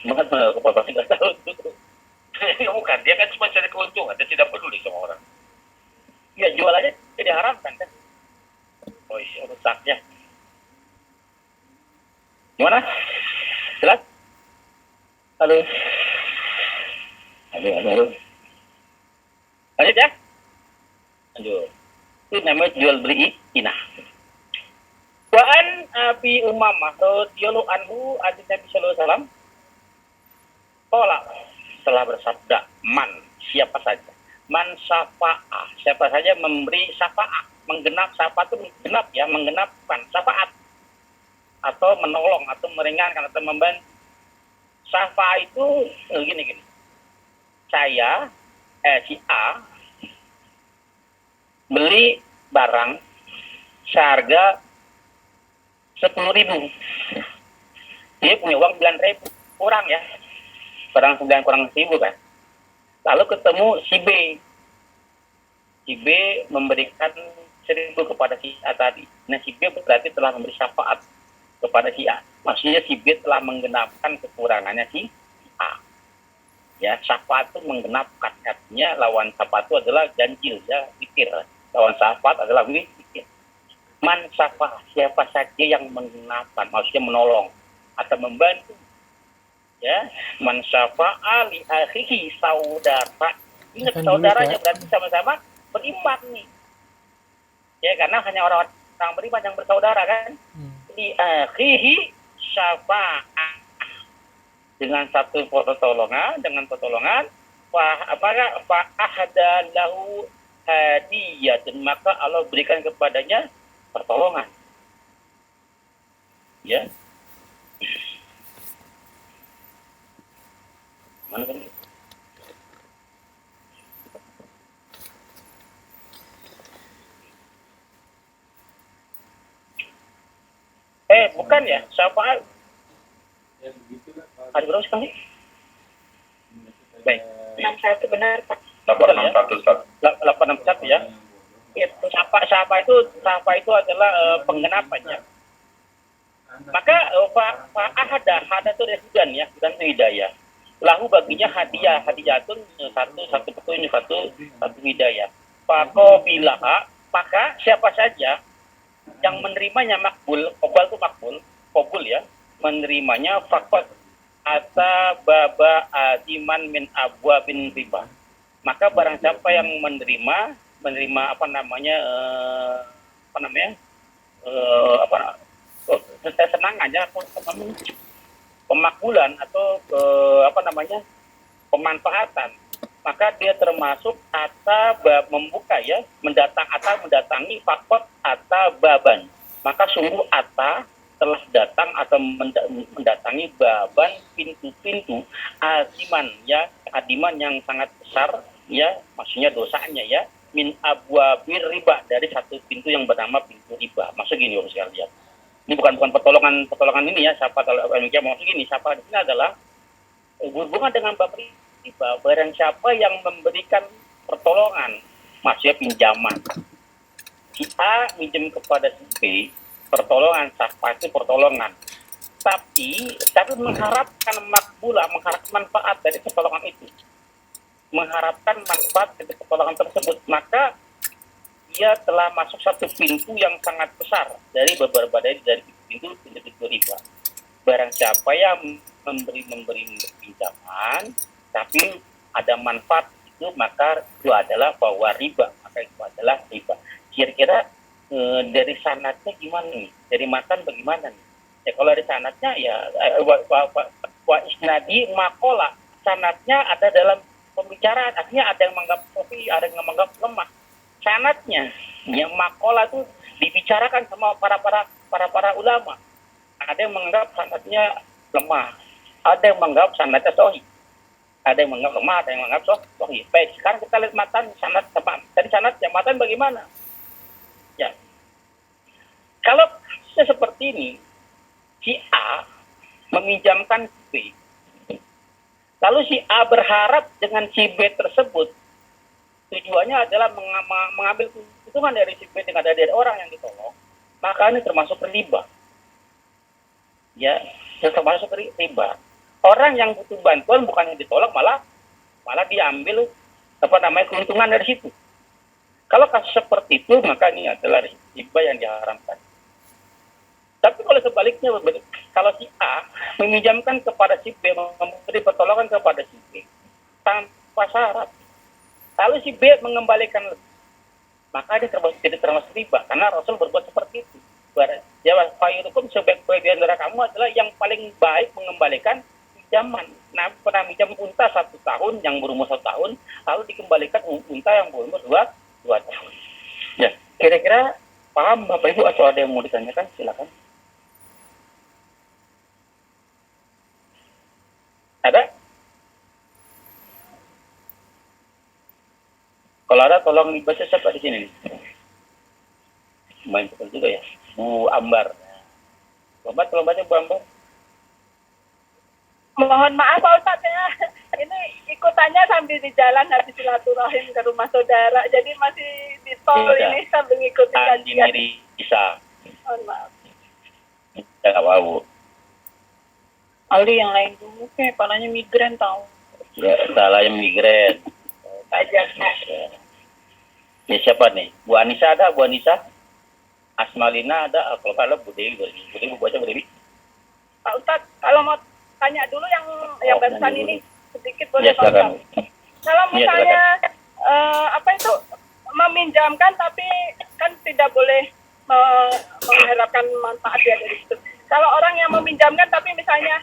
Banget kepala nggak tahu. Bukan, dia kan cuma cari keuntungan, dia tidak peduli sama orang. Ya jual aja jadi haramkan kan? Oh iya. Rusaknya. Gimana? Jelas? Halo. Lanjut ya? Lanjut. Itu namanya jual beli inah. Wa'an Abi Umamah radhiyallahu anhu an Nabi sallallahu alaihi wasallam qala telah bersabda man siapa saja man syafa'ah siapa saja memberi syafa'ah menggenap syafaat itu menggenapkan syafaat atau menolong atau meringankan atau membantu. Syafaat itu gini saya si A beli barang seharga 10.000. Dia punya uang 9.000 kurang ya, barang 9 kurang 1.000 kan. Lalu ketemu si B memberikan 1.000 kepada si A tadi. Nah si B berarti telah memberi syafaat kepada si A. Maksudnya si B telah menggenapkan kekurangannya si A. Ya, syafaat itu menggenapkan, artinya lawan syafaat itu adalah ganjil ya, witir. Lawan syafaat adalah witir. Man syafaat siapa saja yang menggenapkan, maksudnya menolong atau membantu. Ya, man syafa'a li akhihi saudara. Ingat saudaranya berarti sama-sama beriman nih. Ya, karena hanya orang beriman yang bersaudara kan. Li akhihi syafa'ah. Dengan satu pertolongan, fa ahda lahu hadiyatun, maka Allah berikan kepadanya pertolongan. Ya. Mana kan? Bukan ya, syafaat. Ada berapa sekali? Baik. 61 benar, Pak. 861 ya. Itu syafa itu adalah penggenapannya. Maka hada itu hudan ya, hudan itu hidayah. Lahu baginya hadiyatun satu petunjuk satu hidayah. Faqabilaha, maka siapa saja yang menerimanya makbul, qabul itu makbul ya. menerimanya fakot ata baba aziman min abwa bin riba. Maka barang siapa yang menerima senang aja pemakbulan atau pemanfaatan, maka dia termasuk mendatangi fakot ata baban. Maka sungguh ata telah datang atau mendatangi baban, pintu-pintu adiman yang sangat besar, ya, maksudnya dosanya, ya, min abwabir riba, dari satu pintu yang bernama pintu riba. Maksud gini, Bapak sekalian. Ini bukan pertolongan ini, ya, siapa kalau maksud gini, siapa di sini adalah berhubungan dengan bab riba. Barang siapa yang memberikan pertolongan, maksudnya pinjaman. Si A minjem kepada si B, pertolongan, pasti pertolongan. Tapi mengharapkan mengharapkan manfaat dari pertolongan itu. Mengharapkan manfaat dari pertolongan tersebut, maka dia telah masuk satu pintu yang sangat besar dari pintu riba. Barang siapa yang memberi pinjaman tapi ada manfaat itu, maka itu adalah bahwa riba, maka itu adalah riba. Kira-kira dari sanadnya gimana nih? Dari matan bagaimana nih? Ya kalau dari sanadnya ya wa isnadi makola, sanadnya ada dalam pembicaraan, artinya ada yang menganggap kopi, ada yang menganggap lemah. Sanadnya yang makola itu dibicarakan sama para ulama. Ada yang menganggap sanadnya lemah, ada yang menganggap sanadnya sahih, ada yang menganggap lemah, ada yang menganggap sahih. Baik, sekarang kita lihat matan sanad teman. Dari sanad yang matan bagaimana? Ya, kalau seperti ini, si A meminjamkan si B, lalu si A berharap dengan si B tersebut tujuannya adalah mengambil keuntungan dari si B dengan dari orang yang ditolong, maka ini termasuk riba. Ya, termasuk riba. Orang yang butuh bantuan bukannya ditolong, malah diambil keuntungan dari situ. Kalau kasus seperti itu, maka ini adalah riba yang diharamkan. Tapi kalau sebaliknya, kalau si A meminjamkan kepada si B, memberi pertolongan kepada si B tanpa syarat, lalu si B mengembalikan, maka dia tidak termasuk riba, karena Rasul berbuat seperti itu. Ya, fayurukum, sebaik-baik di antara kamu adalah yang paling baik mengembalikan pinjaman. Nah, pernah minjam unta 1 tahun, yang berumur 1 tahun, lalu dikembalikan unta yang berumur 2 tahun. Ya, kira-kira paham Bapak Ibu atau ada yang mau ditanyakan? Silakan. Ada? Kalau ada, tolong dibaca siapa di sini. Main betul juga ya, Bu Ambar. Tolong baca Bu Ambar. Mohon maaf Pak Ustadz, ya. Ini ikutannya sambil di jalan habis silaturahim ke rumah saudara. Jadi masih di tol ini sambil ngikutin kajian. Bisa. Mohon maaf. Enggak tahu. Aldi yang lain dulu, kepalanya migren tahu. Ya, salahnya migren. Ajak. Ya, siapa nih? Bu Anissa ada? Bu Anissa? Asmalina ada? Kalau ada Bu Dewi. Bu Dewi baca Bu Dewi. Pak Ustadz, kalau mau tanya dulu yang barusan ini sedikit boleh ya, Pak Ustadz. Kalau misalnya meminjamkan tapi kan tidak boleh mengharapkan manfaat ya dari itu. Kalau orang yang meminjamkan tapi misalnya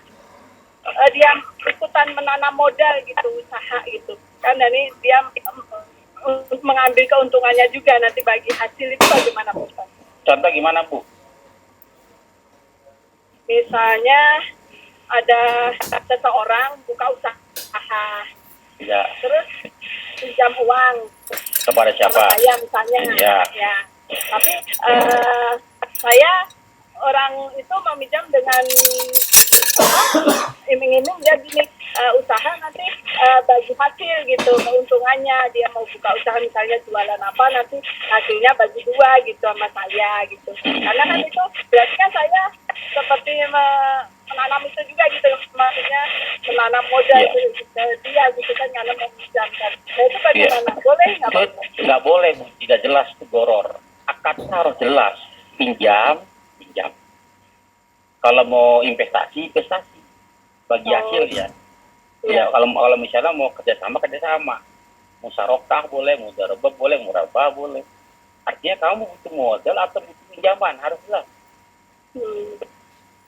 dia ikutan menanam modal gitu, usaha gitu, kan ini dia mengambil keuntungannya juga nanti bagi hasil itu bagaimana Bu? Contoh gimana Bu? Misalnya ada seseorang buka usaha, ya, terus pinjam uang kepada siapa? Sama saya misalnya, ya. Tapi saya orang itu meminjam dengan iming-iming dia gini, usaha nanti bagi hasil gitu, keuntungannya dia mau buka usaha misalnya jualan apa, nanti hasilnya bagi 2 gitu sama saya gitu. Karena kan itu berarti kan saya seperti menanam itu juga gitu, maksudnya menanam modal itu dia gitu kan, karena meminjamkan. Nah itu bagaimana? Boleh nggak? Nggak boleh Bu, tidak jelas itu goror. Akadnya harus jelas, pinjam. Kalau mau investasi bagi hasil ya. Ya kalau misalnya mau kerjasama, musyarakah boleh, mudarabah boleh, murabah boleh. Artinya kamu butuh modal atau butuh pinjaman harus jelas.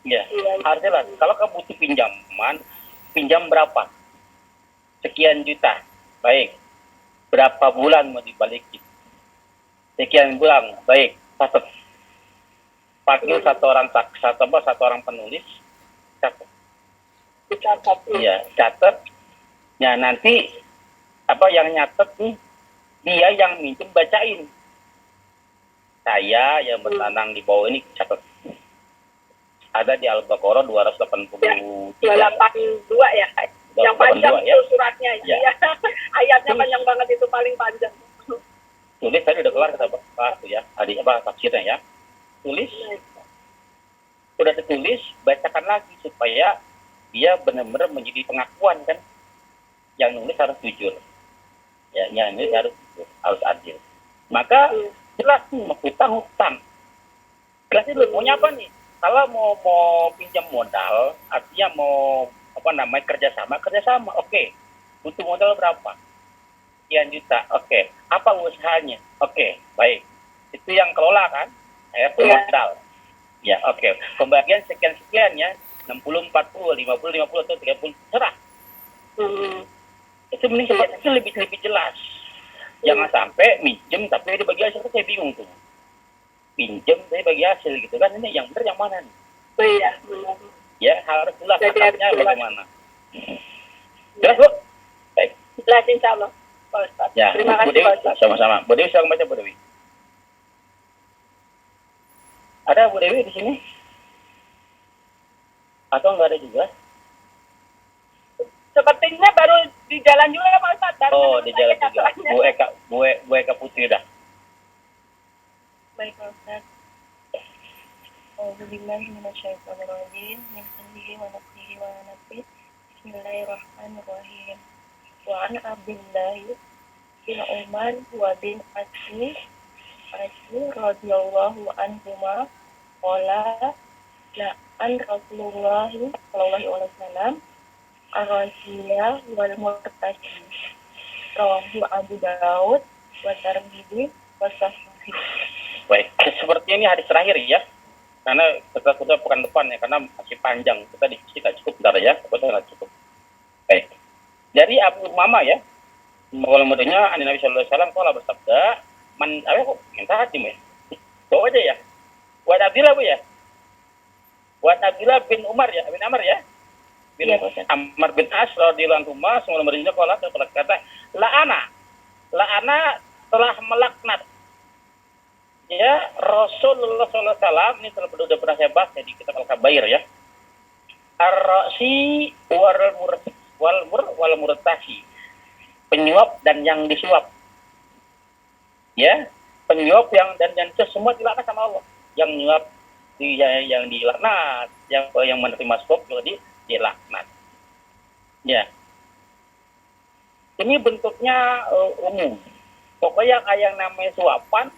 Ya, harus jelas. Kalau kamu butuh pinjam berapa? Sekian juta. Baik. Berapa bulan mau dibalikin? Sekian bulan. Baik. Panggil satu orang penulis. Catat. Iya, catat. Ya nanti yang nyatet nih dia yang minjem bacain. Saya yang bertanang di bawah ini catat. Ada di Al-Baqarah 282. 282 ya. Yang panjang ya. Itu suratnya ya. Ayatnya panjang banget, itu paling panjang. Tulis tadi udah kelar kita bahas tuh ya. Tafsirnya ya. Tulis. Udah ditulis, bacakan lagi supaya dia benar-benar menjadi pengakuan kan. Yang nulis harus jujur. Ya, yang nulis harus jujur, harus adil. Maka jelas nih mau hutang. Jelas dulu maunya apa nih? Kalau mau pinjam modal, artinya mau kerjasama. Oke. Butuh modal berapa? Sekian juta. Oke. Apa usahanya? Oke, baik. Itu yang kelola kan? Saya modal. Ya, oke. Pembagian sekian ya. 60, 40, 50 atau 30 serah. Itu mending seperti itu lebih jelas. Jangan sampai minjem tapi dibagi hasil, saya bingung tuh. Pinjem tapi bagi hasil gitu kan, ini yang benar yang mana nih? Iya. Ya, harus jelas akarnya bagaimana. Jelas, Bu? Baik. Jelas insyaallah. Pak Ustaz. Ya, Terima kasih, Pak Ustaz. Sama-sama. Bu Dewi, silakan baca Bu Dewi. Ada Bu Dewi di sini? Atau enggak ada juga? Sepertinya baru di jalan juga Pak Ustaz. Di jalan juga. Bu Eka Putri dah. Baik Pak Ustaz. Auzubillahiminasyaitonirrajim. Min hamdihi wa nafthihi wa nafthihi. Bismillahirrahmanirrahim. Wa an Abdillahi bin Umar wa bin Asmi radhiyallahu anhuma qala la'an Rasulullah sallallahu alaihi wasallam ar-rasiyah wal murtashi rawahu Abu Daud wa Tirmidzi wa Sahih. Baik, seperti ini hadis terakhir ya. Karena kita sudah pekan depan ya, karena masih panjang. Kita diskusi tidak cukup bentar ya, tidak cukup. Baik. Dari Abu Umamah ya, mudah-mudahnya Nabi sallallahu alaihi wasallam kalau bersabda, yang tadi ya. Bawa aja ya. Buat Abdillah Bu ya. Buat Abdillah bin Umar ya, bin Amr ya. Bin Amr bin As radhiyallahu anhu, mudah-mudahnya kalau kata la'ana telah melaknat. Ya, Rasulullah SAW ini sudah pernah saya bahas di kitab Al-Kabair ya. Ar-rasi wal murtasi. Penyuap dan yang disuap. Ya, penyuap dan itu semua dilaknat sama Allah. Yang nyuap yang dilaknat, yang menerima suap juga dilaknat. Ya. Ini bentuknya umum. Pokoknya yang namanya suapan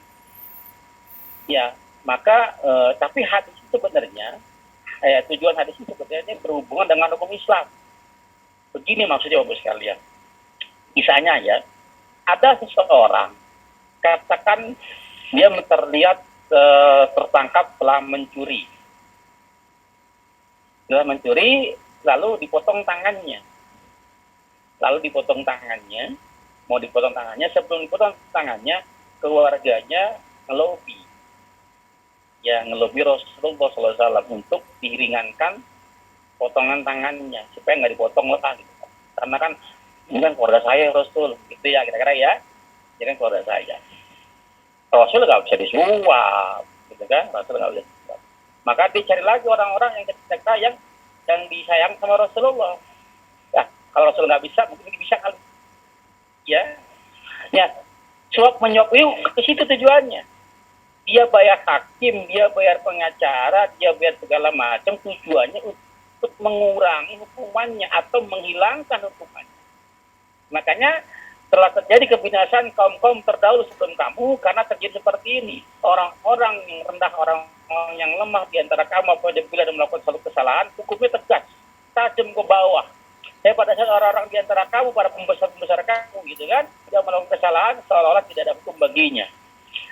ya, maka tapi hadis sebenarnya tujuan hadis itu sebenarnya berhubungan dengan hukum Islam. Begini maksudnya Bapak sekalian. Misalnya ya, ada seseorang katakan dia terlihat tertangkap telah mencuri. Lalu dipotong tangannya. Mau dipotong tangannya, sebelum dipotong tangannya, keluarganya ngelobi Rasulullah SAW untuk diringankan potongan tangannya supaya nggak dipotong lah gitu. Karena kan ini kan keluarga saya Rasul, gitu ya kira-kira ya. Ini kan keluarga saya. Rasul nggak bisa disuap, gitu kan? Rasul nggak bisa disuap. Maka dicari lagi orang-orang yang disayang sama Rasulullah. Ya, kalau Rasul nggak bisa, mungkin bisa kali. Ya, suap menyuap itu ke situ tujuannya. Dia bayar hakim, dia bayar pengacara, dia bayar segala macam, tujuannya untuk mengurangi hukumannya atau menghilangkan hukumannya. Makanya telah terjadi kebinasaan kaum-kaum terdahulu sebelum kamu karena terjadi seperti ini. Orang-orang yang rendah, orang-orang yang lemah di antara kamu apabila ada melakukan suatu kesalahan, hukumnya tegas, tajam ke bawah. Saya pada saat orang-orang di antara kamu, para pembesar-pembesar kamu gitu kan, tidak melakukan kesalahan seolah-olah tidak ada hukum baginya.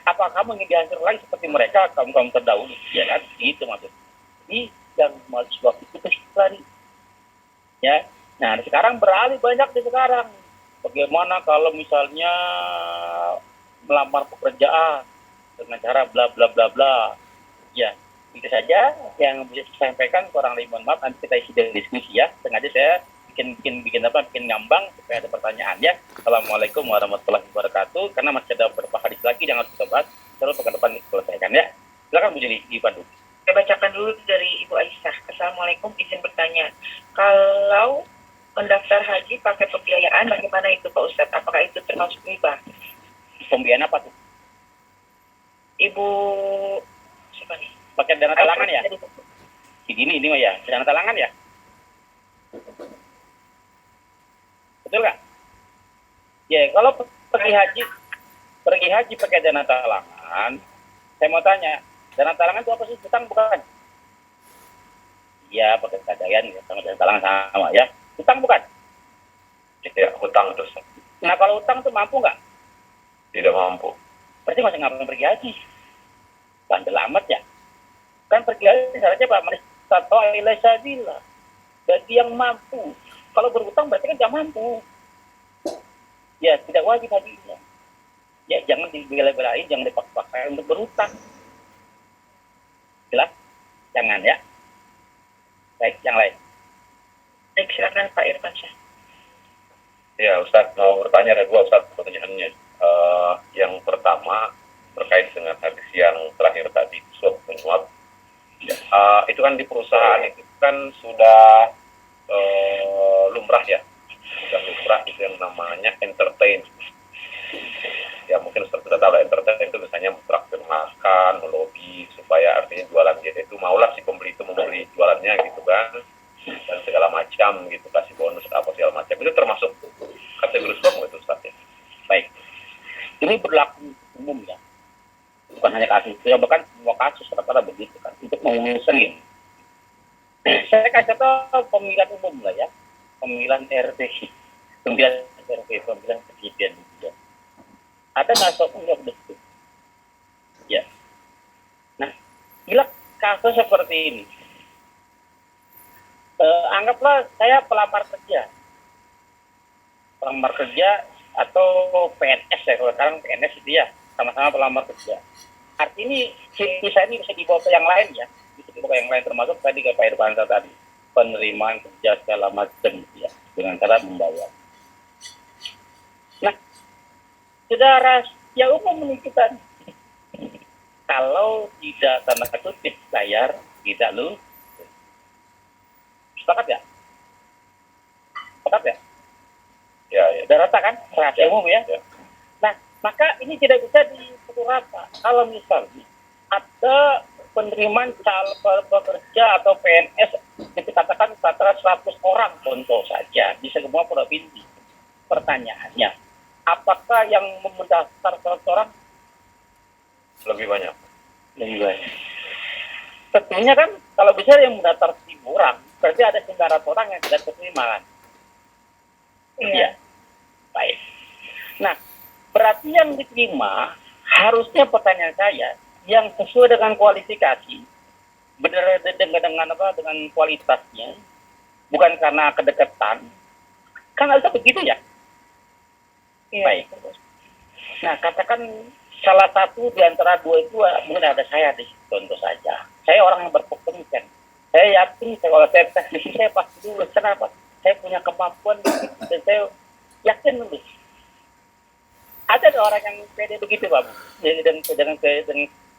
Apa kamu ingin dihancur lagi seperti mereka, kaum-kaum terdahulu? Ya kan, itu maksudnya. Ini yang mahasiswa itu lari. Ya, nah sekarang beralih banyak di sekarang. Bagaimana kalau misalnya melamar pekerjaan dengan cara bla bla bla bla. Ya, itu saja yang bisa saya sampaikan. Kurang lebih mohon maaf, nanti kita isi dengan diskusi ya. Sengaja saya bikin ngambang supaya ada pertanyaan ya. Assalamualaikum warahmatullahi wabarakatuh. Karena masih ada beberapa hadis lagi yang harus kita bahas. Terus pekan depan diselesaikan ya. Silakan Bu Juli dipandu. Saya bacakan dulu dari Ibu Aisyah. Assalamualaikum, izin bertanya. Kalau mendaftar haji pakai pembiayaan, bagaimana itu Pak Ustadz? Apakah itu termasuk riba? Pembiayaan apa tuh? Ibu siapa nih? Pakai dana talangan ya? Ini mah ya, dana talangan ya? Betul nggak? Ya, kalau pergi haji pakai dana talangan, saya mau tanya, dana talangan itu apa sih? Utang bukan? Iya, pakai gadaian ya, sama dana talangan sama ya. Utang bukan? Ya, hutang terus. Nah, kalau utang tuh mampu nggak? Tidak mampu. Berarti nggak usah ngapain pergi haji. Bandel amat ya. Kan pergi haji caranya Pak Manistato ilai sabila. Bagi yang mampu. Kalau berutang berarti kan nggak mampu. Ya, tidak wajib hajinya. Ya, jangan dibela-belain, jangan dipaksa-paksain untuk berutang. Jelas? Jangan ya. Baik, yang lain. Baik, silakan Pak Irfan Syah. Ya, Ustadz mau bertanya, ada dua Ustadz pertanyaannya. Yang pertama terkait dengan hadis yang terakhir tadi, suap menyuap. Itu kan di perusahaan itu kan sudah lumrah ya, sudah lumrah itu yang namanya entertain. Ya mungkin sudah tahu lah, entertain itu misalnya traktir makan, melobi supaya artinya jualan dia itu maulah si pembeli itu membeli jualannya gitu kan, dan segala macam gitu, kasih bonus apa segala macam, itu termasuk kategori suap itu Ustaz ya? Baik. Ini berlaku umum ya. Bukan hanya kasus itu, ya bahkan semua kasus rata-rata begitu kan. Untuk mengusulin. Saya kasih tahu pemilihan umum lah ya. Pemilihan RT. Pemilihan RT, pemilihan presiden. Ya. Ada nggak soal menyuap itu? Ya. Nah, bila kasus seperti ini, anggaplah saya pelamar kerja atau PNS ya, kalau sekarang PNS itu ya, sama-sama pelamar kerja. Artinya kisah ini bisa dibawa ke yang lain ya, bisa dibawa ke yang lain, termasuk tadi ke Pak Irfan tadi, penerimaan kerja segala macam ya, dengan cara membayar. Nah, sudah rahasia umum menunjukkan kalau tidak tanda kutip bayar tidak lu sepakat ya? Sepakat ya? Ya. Sudah rata kan? Rahasia umum ya? Nah, maka ini tidak bisa dipukul rata. Kalau misalnya ada penerimaan calon pekerja atau PNS dikatakan antara 100 orang contoh saja di semua provinsi. Pertanyaannya, apakah yang mendaftar 100 orang? Lebih banyak. Lebih banyak. Tentunya kan kalau bisa yang mendaftar 1.000 orang, berarti ada 900 orang yang tidak terima kan? Iya. Baik. Nah, berarti yang diterima harusnya pertanyaan saya yang sesuai dengan kualifikasi, benar dengan kualitasnya, bukan karena kedekatan. Kan harusnya begitu ya? Iya. Baik. Nah, katakan salah satu di antara dua itu mungkin ada saya di contoh saja. Saya orang yang berkompeten. Saya yakin kalau saya tes di sini saya pasti lulus. Kenapa? Saya punya kemampuan dan saya yakin lulus. Ada orang yang pede begitu Pak, dengan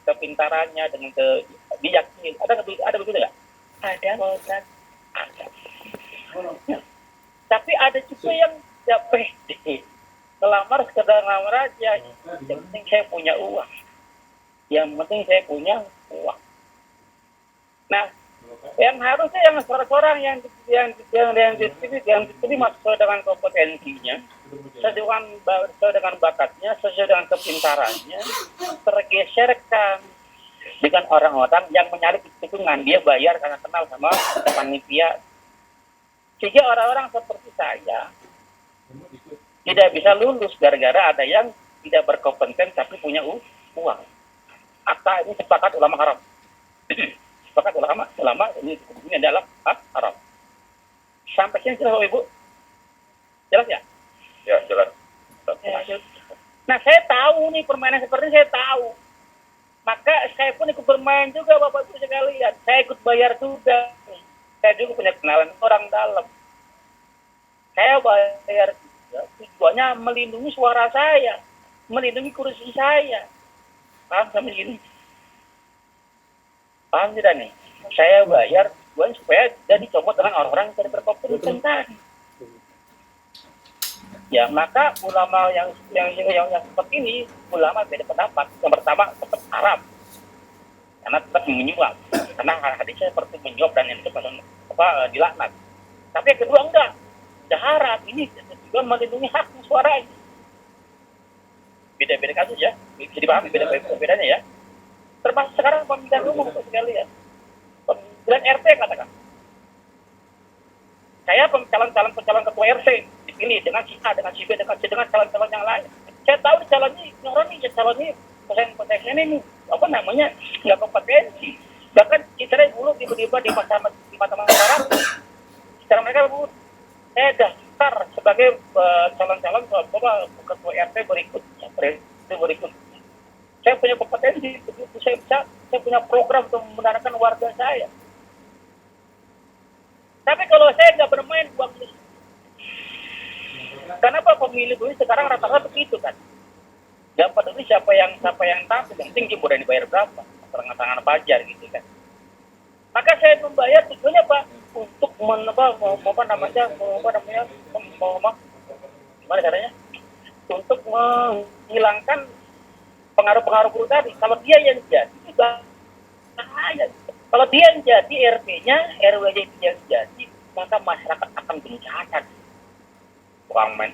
kepintarannya, dengan kebijaksanaan. Ada begitu nggak? Ada. Ada. Tapi ada juga yang tidak pede. Ngelamar sekedar ngelamar aja. Yang penting saya punya uang. Nah, yang harusnya yang seorang yang diterima sesuai dengan kompetensinya, sesuai dengan bakatnya, sesuai dengan kepintarannya, tergeserkan dengan orang-orang yang menyalip tikungan. Dia bayar karena kenal sama panitia. Sehingga orang-orang seperti saya tidak bisa lulus gara-gara ada yang tidak berkompeten tapi punya uang. Akta ini sepakat ulama haram. Sepakat ulama ini adalah haram. Sampai sini jelas Ibu? Jelas ya? Ya, jelas. Nah, saya tahu nih permainan seperti ini, saya tahu. Maka saya pun ikut bermain juga Bapak Ibu sekalian. Saya ikut bayar juga. Saya juga punya kenalan orang dalam. Saya bayar juga. Tujuannya melindungi suara saya. Melindungi kursi saya. Paham sampai gini? Paham tidak nih? Saya bayar tujuan supaya tidak dicomot dengan orang-orang yang tidak berkompeten tadi. Ya, maka ulama yang seperti ini, ulama beda pendapat. Yang pertama tetap haram, karena tetap menyuap. Karena hadisnya seperti menyuap dan yang itu dilaknat. Tapi yang kedua enggak, tidak haram. Ini juga melindungi hak suara ini. Beda-beda kasus ya, bisa dipahami bedanya ya. Termasuk sekarang pemilihan umum untuk sekalian, pemilihan RT katakan. Saya calon ketua RT dipilih dengan si A, dengan si B, dengan calon-calon yang lain. Saya tahu di calon ini potensinya ini apa namanya nggak kompetensi. Bahkan kita dulu tiba-tiba di mata masyarakat, secara mereka saya daftar sebagai calon-calon ketua RT berikutnya. Saya punya kompetensi, saya punya program untuk membenarkan warga saya. Tapi kalau saya nggak bermain uang ini, kenapa pemilih dulu sekarang rata-rata begitu kan? Nggak peduli siapa yang tampil, yang penting boleh dibayar berapa, tangan pajar gitu kan. Maka saya membayar tujuannya Pak untuk gimana caranya? Untuk menghilangkan pengaruh-pengaruh buruk tadi. Kalau dia yang jadi, bahaya. Kalau dia yang jadi RT-nya, RW-nya yang jadi, maka masyarakat akan bencana.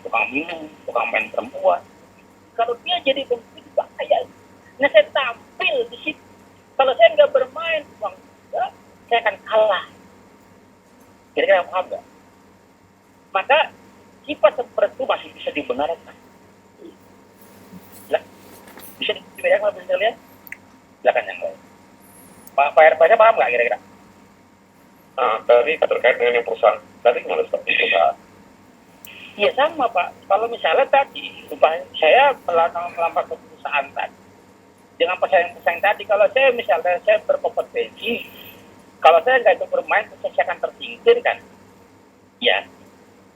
Tukang minum, tukang main perempuan. Kalau dia jadi pemimpin, bahaya. Nah, saya tampil di situ. Kalau saya nggak bermain, saya akan kalah. Kira-kira paham nggak? Maka sifat seperti itu masih bisa dibenarkan. Bisa dibedakan bisa lihat? Silakan yang lain. Pak RP-nya paham nggak kira-kira? Nah, tadi terkait dengan yang perusahaan, tadi gimana seperti itu Pak? Iya sama Pak. Kalau misalnya tadi, saya melamar ke perusahaan tadi. Dengan pesaing tadi, kalau saya misalnya saya berkompetensi, kalau saya nggak ikut bermain, saya akan tersingkir kan? Ya.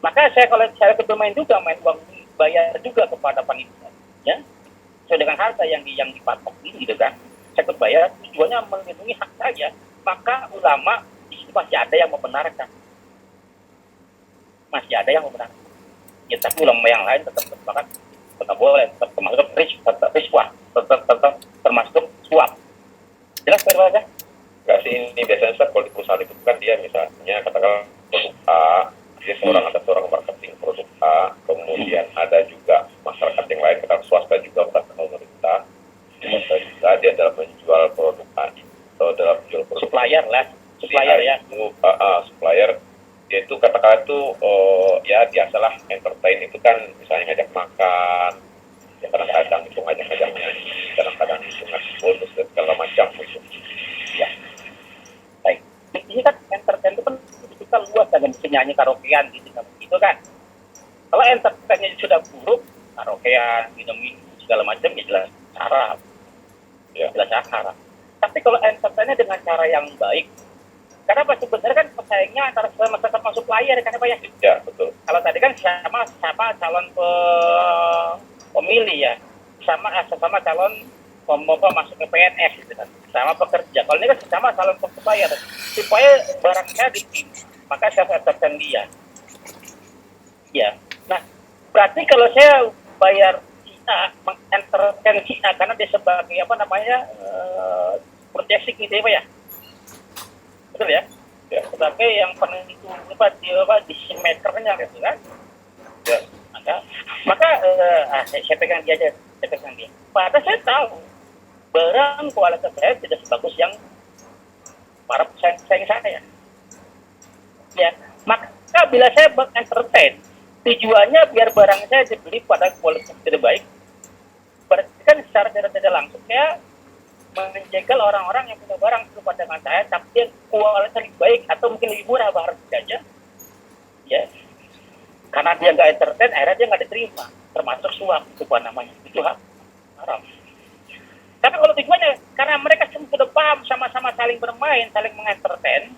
Maka kalau saya ikut bermain juga, main uang bayar juga kepada panitia. Ya. Sesuai dengan harga yang dipatok ini gitu kan. Saya ikut bayar, tujuannya melindungi hak saya. Maka ulama di situ masih ada yang membenarkan. Ya, tapi ulama yang lain tetap boleh, tetap termasuk riswah, tetap termasuk suap. Jelas Pak Raja? Enggak sih, ini biasanya kalau di perusahaan itu kan dia misalnya katakanlah produk A, dia ada seorang marketing produk A, kemudian ada juga masyarakat yang lain, katakan swasta juga, bukan pemerintah, juga dia dalam menjual produk A atau dalam menjual produk supplier ya. Supplier dia itu katakanlah itu ya biasalah entertain itu kan misalnya ngajak makan, ya kadang-kadang itu ngajak nyanyi, kadang-kadang itu ngasih bonus dan segala macam gitu. Ya. Baik. Ini kan entertain itu kan kita luas dan bisa nyanyi karaokean gitu kan. Kalau entertainnya sudah buruk, karaokean, minum segala macam ya jelas haram. Ya, jelas haram. Tapi kalau entertainnya dengan cara yang baik, karena sebenarnya kan pesaingnya antara sama supplier kan Pak ya? Ya, betul. Kalau tadi kan sama calon pemilih ya, sama calon masuk ke PNS gitu kan, sama pekerja. Kalau ini kan sama calon supplier, supaya barangnya dipilih, maka saya entertain dia. Ya, nah berarti kalau saya bayar mengentertain si A karena dia sebagai proteksi gitu ya Pak ya? Betul ya? Ya, sebagai yang penentu decision maker-nya gitu kan. Ya. Nah, Ya. Maka saya pegang dia aja, saya pegang dia. Padahal saya tahu barang kualitas saya tidak sebagus yang para pesaing saya. Ya, maka bila saya entertain, tujuannya biar barang saya dibeli pada kualitas tidak baik, berarti kan secara tidak langsung saya menjegal orang-orang yang punya barang serupa dengan saya, tapi yang kualitas lebih baik atau mungkin lebih murah harganya, ya. Karena dia nggak entertain, akhirnya dia nggak diterima, termasuk suap itu apa namanya, itu haram. Tapi kalau tujuannya karena mereka sudah paham sama-sama saling bermain, saling mengentertain,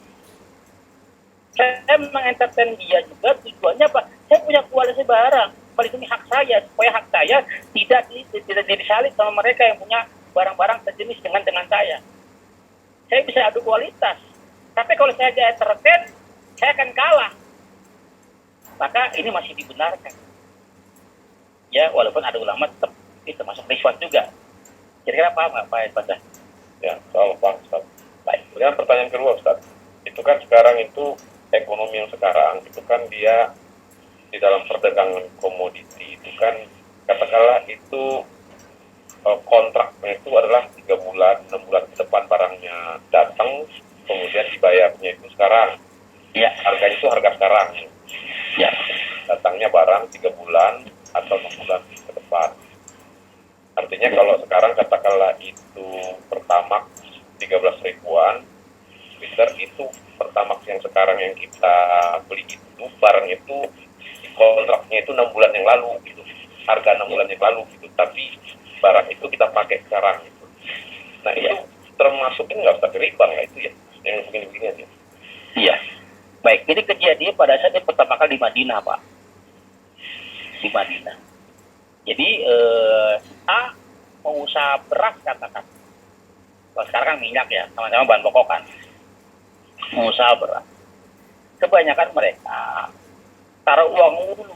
saya mengentertain dia juga tujuannya apa? Saya punya kualitas barang, melindungi hak saya supaya hak saya tidak disalib sama mereka yang punya barang-barang sejenis dengan saya. Saya bisa adu kualitas. Tapi kalau saya tidak entertain, saya akan kalah. Maka ini masih dibenarkan. Ya, walaupun ada ulama tetap itu termasuk riswat juga. Kira-kira paham nggak Pak Edward? Ya, soal paham, Ustaz. Baik. Kemudian pertanyaan kedua, Ustaz. Itu kan sekarang itu ekonomi yang sekarang itu kan dia di dalam perdagangan komoditi itu kan katakanlah itu kontraknya itu adalah 3 bulan, 6 bulan ke depan barangnya datang, kemudian dibayarnya itu sekarang. Ya, Harganya itu harga sekarang. ya. Datangnya barang 3 bulan atau 6 bulan ke depan. Artinya kalau sekarang katakanlah itu Pertamax 13 ribuan, liter itu Pertamax yang sekarang yang kita beli itu barang itu kontraknya itu 6 bulan yang lalu gitu, harga 6 bulan yang lalu gitu, tapi barang itu kita pakai sekarang gitu. Nah itu termasukin nggak usah riba nggak itu ya, yang begini-begini aja. Iya. Baik, ini kejadian pada saat dia pertama kali di Madinah, Pak. Di Madinah. Jadi A mau usaha beras katakan. Kalau sekarang kan minyak ya, sama-sama bahan pokok kan. Mau usaha beras. Kebanyakan mereka taruh uang dulu.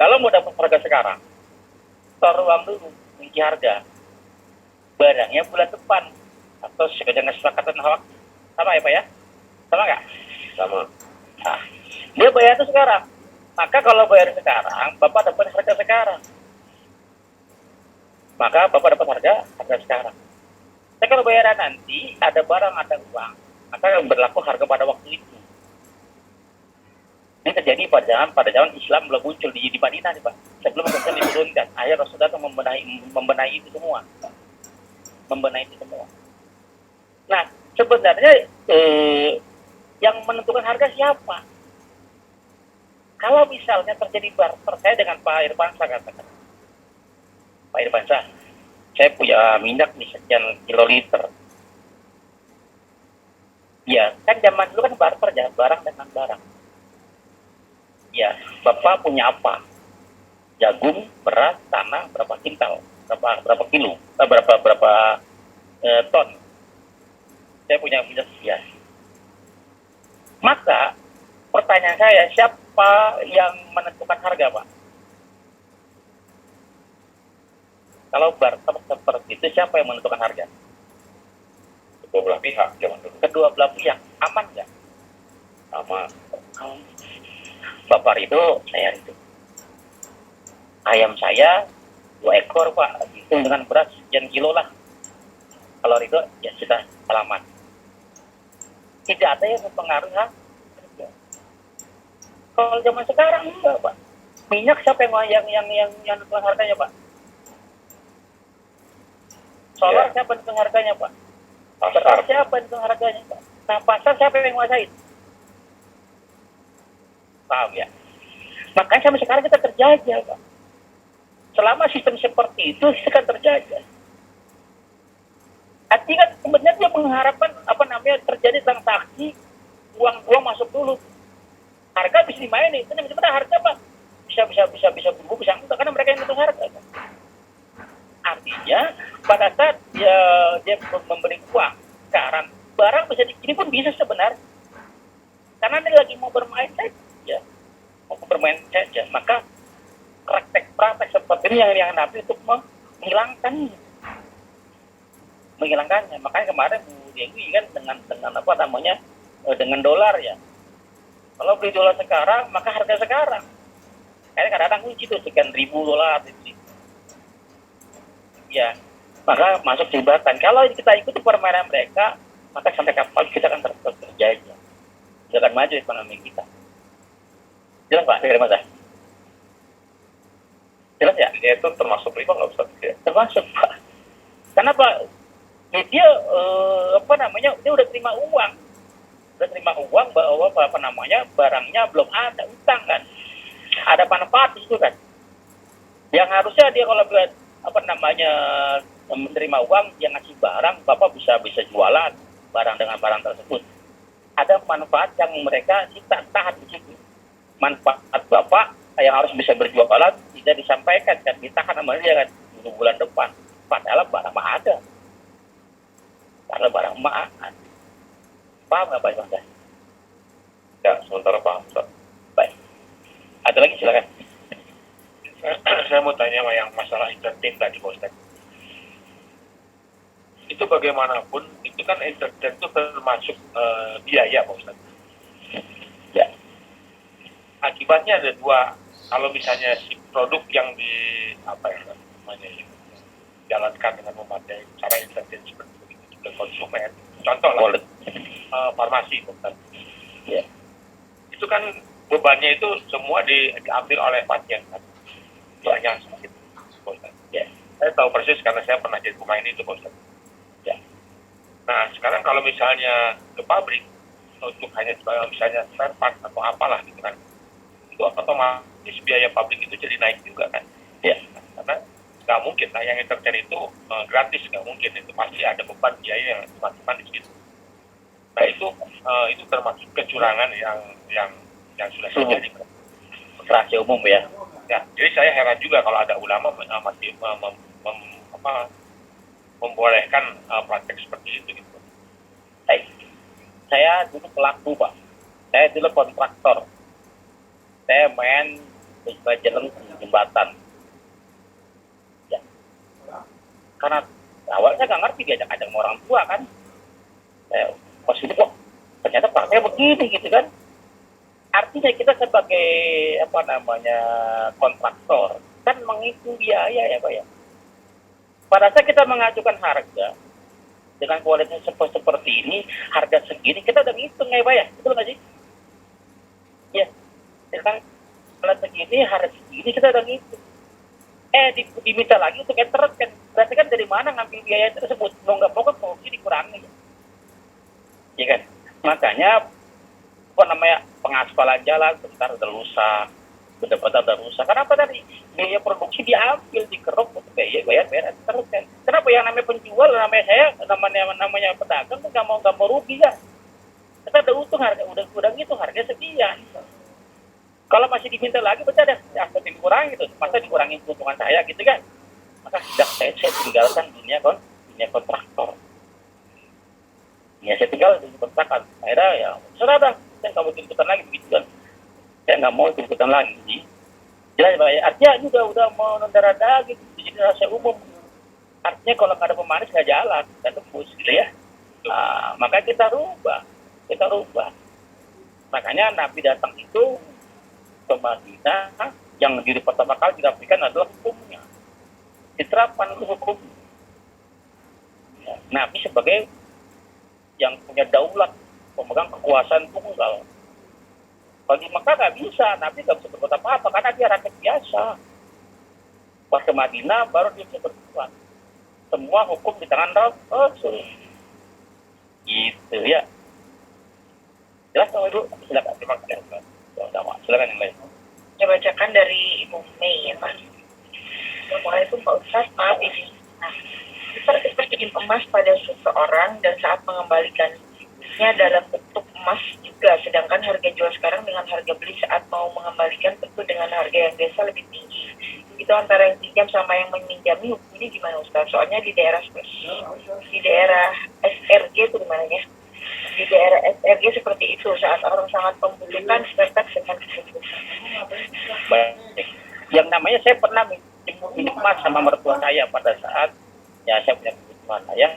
Kalau mau dapat harga sekarang, taruh uang dulu, kunci harga. Barangnya bulan depan atau sesuai dengan kesepakatan waktu. Sama ya Pak ya? Sama nggak? Sama. Nah, dia bayar itu sekarang. Maka kalau bayar sekarang, Bapak dapat harga sekarang. Maka Bapak dapat harga sekarang. Tapi kalau bayaran nanti, ada barang, ada uang, maka berlaku harga pada waktu itu. Ini terjadi pada zaman Islam belum muncul di Madinah nih Pak. Sebelum Islam diturunkan, ayat Rasulullah itu membenahi itu semua. Membenahi itu semua. Nah, sebenarnya yang menentukan harga siapa? Kalau misalnya terjadi barter, saya dengan Pak Irfansyah katakan, Pak Irfansyah, saya punya minyak di sekian kiloliter. Ya, kan zaman dulu kan barter ya, barang dengan barang. Ya, Bapak punya apa? Jagung, beras, tanah, berapa kintal, berapa kilo, berapa ton. Saya punya minyak sekian. Maka pertanyaan saya, siapa yang menentukan harga, Pak? Kalau barter seperti itu, siapa yang menentukan harga? Kedua belah pihak zaman dulu. Kedua belah pihak, aman nggak? Sama. Bapak Ridho, saya Ridho. Ayam saya 2 ekor, Pak. Hitung dengan beras sekian kilo lah. Kalau Ridho, ya sudah selamat. Tidak ada yang mempengaruhi harga. Kalau zaman sekarang enggak, Pak. Minyak siapa yang menentukan harganya, Pak? Solar siapa yang menentukan harganya, Pak? Beras siapa yang menentukan harganya, Pak? Nah, pasar siapa yang menguasai? Paham ya? Makanya sampai sekarang kita terjajah, Pak. Selama sistem seperti itu, kita akan terjajah. Artinya sebenarnya dia mengharapkan terjadi transaksi uang masuk dulu. Harga bisa dimainin, itu sebenarnya harga Pak bisa berubah, bisa enggak, karena mereka yang menentukan harga. Pak. Artinya pada saat dia memberi uang sekarang, barang bisa dikirim pun bisa sebenarnya, karena dia lagi mau bermain saja, maka praktek seperti ini yang Nabi untuk menghilangkannya. Makanya kemarin Bu Dewi kan dengan dolar ya. Kalau beli dolar sekarang, maka harga sekarang. Karena kadang-kadang kunci tuh sekian ribu dolar gitu. Ya, maka masuk jembatan. Kalau kita ikuti permainan mereka, maka sampai kapan kita akan terus terjadi. Kita akan maju ekonomi kita. Jelas Pak, kira Mas? Jelas ya? Itu termasuk riba nggak Ustaz? Ya. Termasuk Pak. Kenapa? Dia dia udah terima uang. Bahwa barangnya belum ada utang kan. Ada manfaat itu kan. Yang harusnya dia kalau menerima uang, dia ngasih barang, Bapak bisa jualan barang dengan barang tersebut. Ada manfaat yang mereka tahan di situ. Manfaat Bapak yang harus bisa berjualan tidak disampaikan kan, ditahan sama dia kan untuk bulan depan. Padahal barang mah ada. Paham nggak Pak Ustaz? Ya, sementara paham Ustaz. Baik. Ada lagi silakan. Saya mau tanya yang masalah entertain tadi Pak Ustaz. Itu bagaimanapun, itu kan entertain itu termasuk biaya Pak Ustaz. Ya. Akibatnya ada dua. Kalau misalnya si produk yang jalankan dengan memadai cara entertain seperti itu ke konsumen, contoh lah farmasi Pak Ustaz. Ya. Itu kan bebannya itu semua diambil oleh pasien kan. Banyak sedikit Pak Ustaz. Ya. Saya tahu persis karena saya pernah jadi pemain itu Pak Ustaz. Ya. Nah sekarang kalau misalnya ke pabrik untuk hanya misalnya spare part atau apalah gitu kan, itu otomatis biaya pabrik itu jadi naik juga kan. Ya. Karena nggak mungkin lah yang entertain itu gratis, nggak mungkin, itu pasti ada beban biaya yang teman-teman di situ. Nah itu termasuk kecurangan yang sudah terjadi. Rahasia umum ya. Ya, jadi saya heran juga kalau ada ulama masih membolehkan praktek seperti itu gitu. Baik. Saya dulu pelaku Pak. Saya dulu kontraktor. Saya main di jalan jembatan. Ya. Karena awalnya nggak ngerti, diajak-ajak sama orang tua kan. Saya positif kok. Ternyata prakteknya begini gitu kan. Artinya kita sebagai kontraktor kan menghitung biaya ya Pak ya. Pada saat kita mengajukan harga dengan kualitas seperti ini, harga segini kita udah ngitung ya Pak ya, betul nggak sih? Ya, dengan kualitas segini, harga segini kita udah ngitung. Diminta lagi untuk entertain kan, berarti kan dari mana ngambil biaya tersebut? Mau nggak mau kan produksi dikurangi, ya kan? Makanya pengaspalan jalan bentar udah rusak, benar-benar udah rusak. Kenapa tadi biaya produksi diambil, dikeruk untuk bayar terus kan? Kenapa yang namanya penjual, namanya saya, namanya pedagang nggak mau rugi kan? Kita udah untung harga, udah gitu harga sekian. Kalau masih diminta lagi, berarti ada dikurangi gitu. Masa dikurangi keuntungan saya gitu kan? Maka sudah saya tinggalkan dunia kontraktor. Ya saya tinggal di kontraktor. Akhirnya ya sudah dah. Saya nggak mau ikut-ikutan lagi begitu kan. Saya nggak mau ikut-ikutan lagi. Jelas Pak ya, artinya juga udah mau mendarah daging, jadi rahasia umum. Artinya kalau nggak ada pemanis nggak jalan, nggak tembus gitu ya. Maka kita rubah. Makanya Nabi datang itu ke Madinah, yang diri pertama kali dirapikan adalah hukumnya. Diterapkan itu hukum. Ya, Nabi sebagai yang punya daulat, pemegang kekuasaan tunggal. Bagi Mekah nggak bisa, Nabi nggak bisa berbuat apa-apa karena dia rakyat biasa. Pas ke Madinah baru dia bisa berbuat. Semua hukum di tangan Rasul. Gitu ya. Jelas Pak Ibu? Silakan. Terima kasih. Silakan yang lain. Saya bacakan dari Ibu Mei ya Pak. Assalamualaikum Pak Ustaz, maaf ini. Nah, kita ingin emas pada seseorang dan saat mengembalikannya dalam bentuk emas juga, sedangkan harga jual sekarang dengan harga beli saat mau mengembalikan tentu dengan harga yang biasa lebih tinggi. Itu antara yang pinjam sama yang meminjami hukumnya gimana Ustaz? Soalnya di daerah SRG itu gimana ya? Di daerah SRG seperti itu, saat orang sangat membutuhkan sepakat dengan kebutuhan. Baik. Yang namanya saya pernah minjem emas sama mertua saya pada saat ya saya punya kebutuhan saya,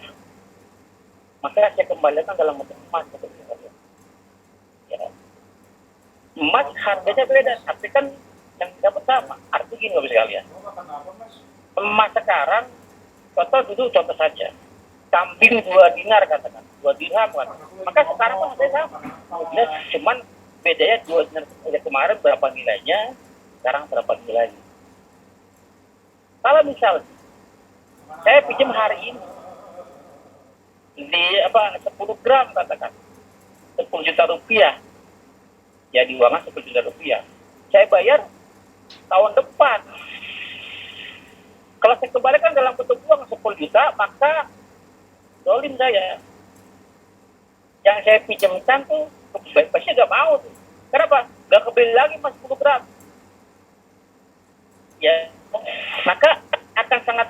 maka saya kembalikan dalam bentuk emas. Ya. Emas harganya beda, tapi kan yang dapat sama. Artinya gini Bapak sekalian. Emas sekarang, contoh saja. Kambing 2 dinar katakan, 2 dirham kan. Maka sekarang pun ada sama. Kemudian cuman bedanya 2 dinar kemarin berapa nilainya, sekarang berapa nilainya. Kalau misalnya saya pinjam hari ini di 10 gram katakan 10 juta rupiah, ya di uangan 10 juta rupiah, saya bayar tahun depan. Kalau saya kembalikan dalam bentuk uang 10 juta, maka dolim saya. Yang saya pinjamkan tuh pasti nggak mau tuh. Kenapa? Nggak kebeli lagi mas 10 gram. Ya, maka akan sangat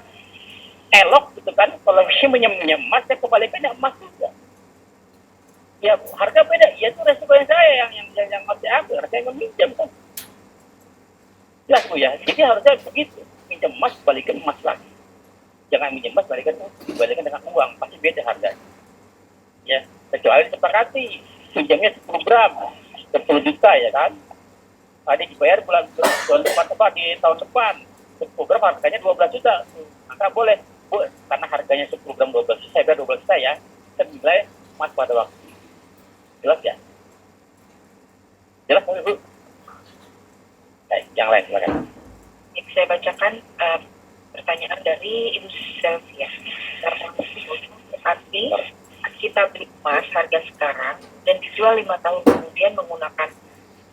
elok gitu kan kalau saya menyem emas, saya kembalikan emas juga. Ya harga beda, ya itu resiko yang saya yang masih ambil, saya meminjam kan. Jelas Bu ya, jadi harusnya begitu, pinjam emas balikan emas lagi. Jangan minjem emas dibalikan dengan uang, pasti beda harganya. Ya, kecuali disepakati pinjamnya 10 gram, 10 juta ya kan. Tadi dibayar bulan depan di tahun depan 10 gram harganya 12 juta, maka boleh Bu, karena harganya 10 gram 12 juta, saya bayar 12 juta ya, senilai emas pada waktu. Jelas ya? Jelas Bu? Baik, yang lain silakan. Saya bacakan pertanyaan dari Ibu Selvia. Arti kita beli emas harga sekarang dan dijual 5 tahun kemudian menggunakan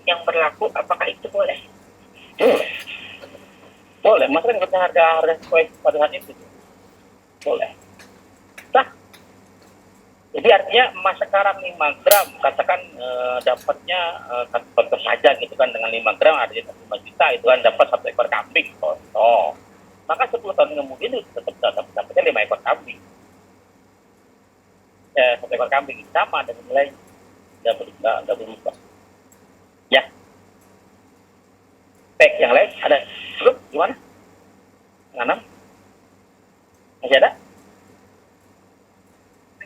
yang berlaku, apakah itu boleh? Boleh, mas kan harga sesuai pada saat itu. Boleh. Nah, jadi artinya emas sekarang 5 gram, katakan dapatnya contoh saja gitu kan, dengan 5 gram artinya 5 juta, itu kan dapat 1 ekor kambing. Contoh. Maka 10 tahun kemudian itu tetap dapatnya 5 ekor kambing. 1 ekor kambing sama dengan nilainya. Nggak berubah. Ya. Baik, yang lain ada? Belum? Gimana? Yang 6? Masih ada?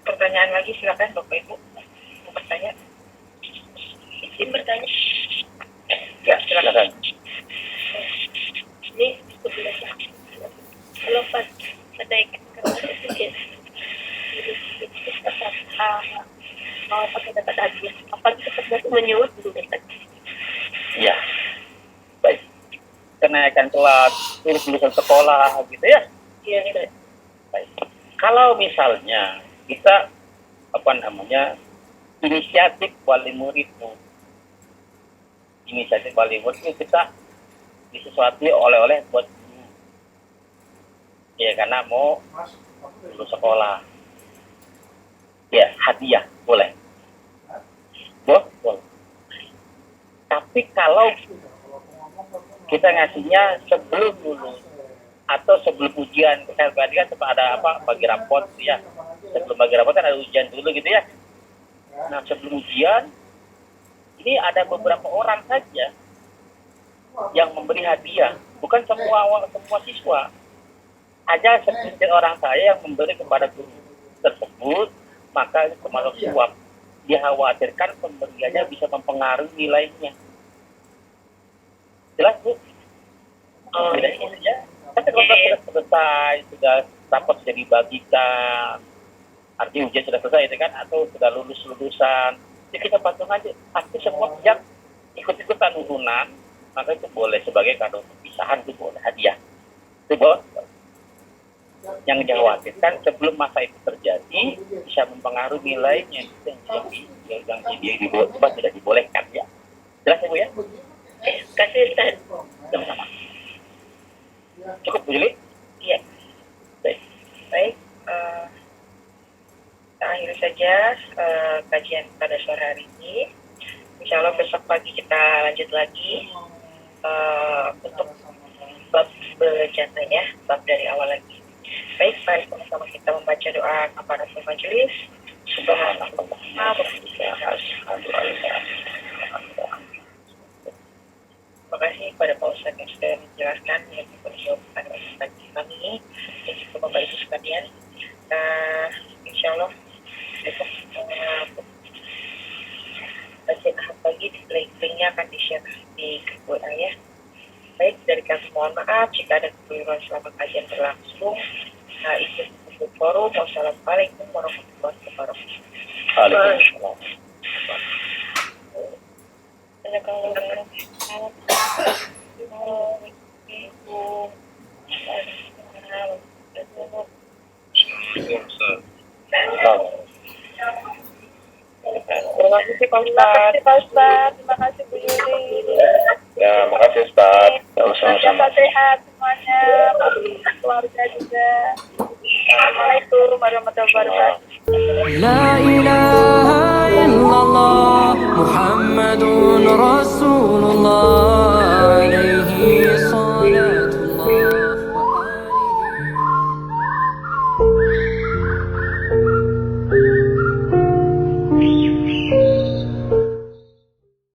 Pertanyaan lagi silakan Bapak Ibu mau bertanya. Izin bertanya. Ya silakan. Ini sebenarnya kalau pada mau pakai dapat hadiah, apa itu menyulut dulu tadi? Ya. Baik. Kenaikan kelas, lulusan sekolah gitu ya. Iya. Baik. Kalau misalnya kita inisiatif wali murid itu kita disesuaikan oleh-oleh buat guru ya, karena mau lulus sekolah ya, hadiah boleh. Tapi kalau kita ngasihnya sebelum lulus atau sebelum ujian, saya berarti kan ada bagi rapot ya. Sebelum bagi rapot kan ada ujian dulu gitu ya. Nah sebelum ujian ini ada beberapa orang saja yang memberi hadiah, bukan semua siswa. Hanya segelintir orang saya yang memberi kepada guru tersebut, maka itu termasuk suap. Dikhawatirkan pemberiannya bisa mempengaruhi nilainya. Jelas Bu? Bedanya saja. Tapi kalau sudah selesai, sudah rapat sudah dibagikan, artinya ujian sudah selesai itu kan, atau sudah lulusan, ya kita patung aja. Pasti semua pihak ikut-ikutan urunan, maka itu boleh sebagai kado perpisahan, itu boleh hadiah. Itu boleh. Yang dikhawatirkan sebelum masa itu terjadi bisa mempengaruhi nilainya, itu yang tidak dibolehkan ya. Jelas ya Bu ya? Kasih Ustaz. Sama-sama. Cukup Bu Juli? Iya. Baik. Kita akhiri saja kajian pada sore hari ini. Insya Allah besok pagi kita lanjut lagi untuk bab berjata ya, bab dari awal lagi. Baik, mari sama-sama kita membaca doa kafaratul majelis. Subhanallah. Terima kasih kepada Pak Ustadz yang sudah menjelaskan yang berjawaban bagi kami dan juga Bapak Ibu sekalian. Insya Allah besok kajian Ahad pagi linknya akan di-share di grup WA ya. Baik, dari kami mohon maaf jika ada kekeliruan selama kajian berlangsung. Izin tutup forum. Wassalamualaikum warahmatullahi wabarakatuh. Waalaikumsalam. Terima kasih Pak Ustaz. Terima kasih Bu Yuli. Ya, makasih Ustaz. Sama-sama. Sehat semuanya, keluarga juga. Assalamualaikum warahmatullahi wabarakatuh. لا إله إلا الله محمد رسول الله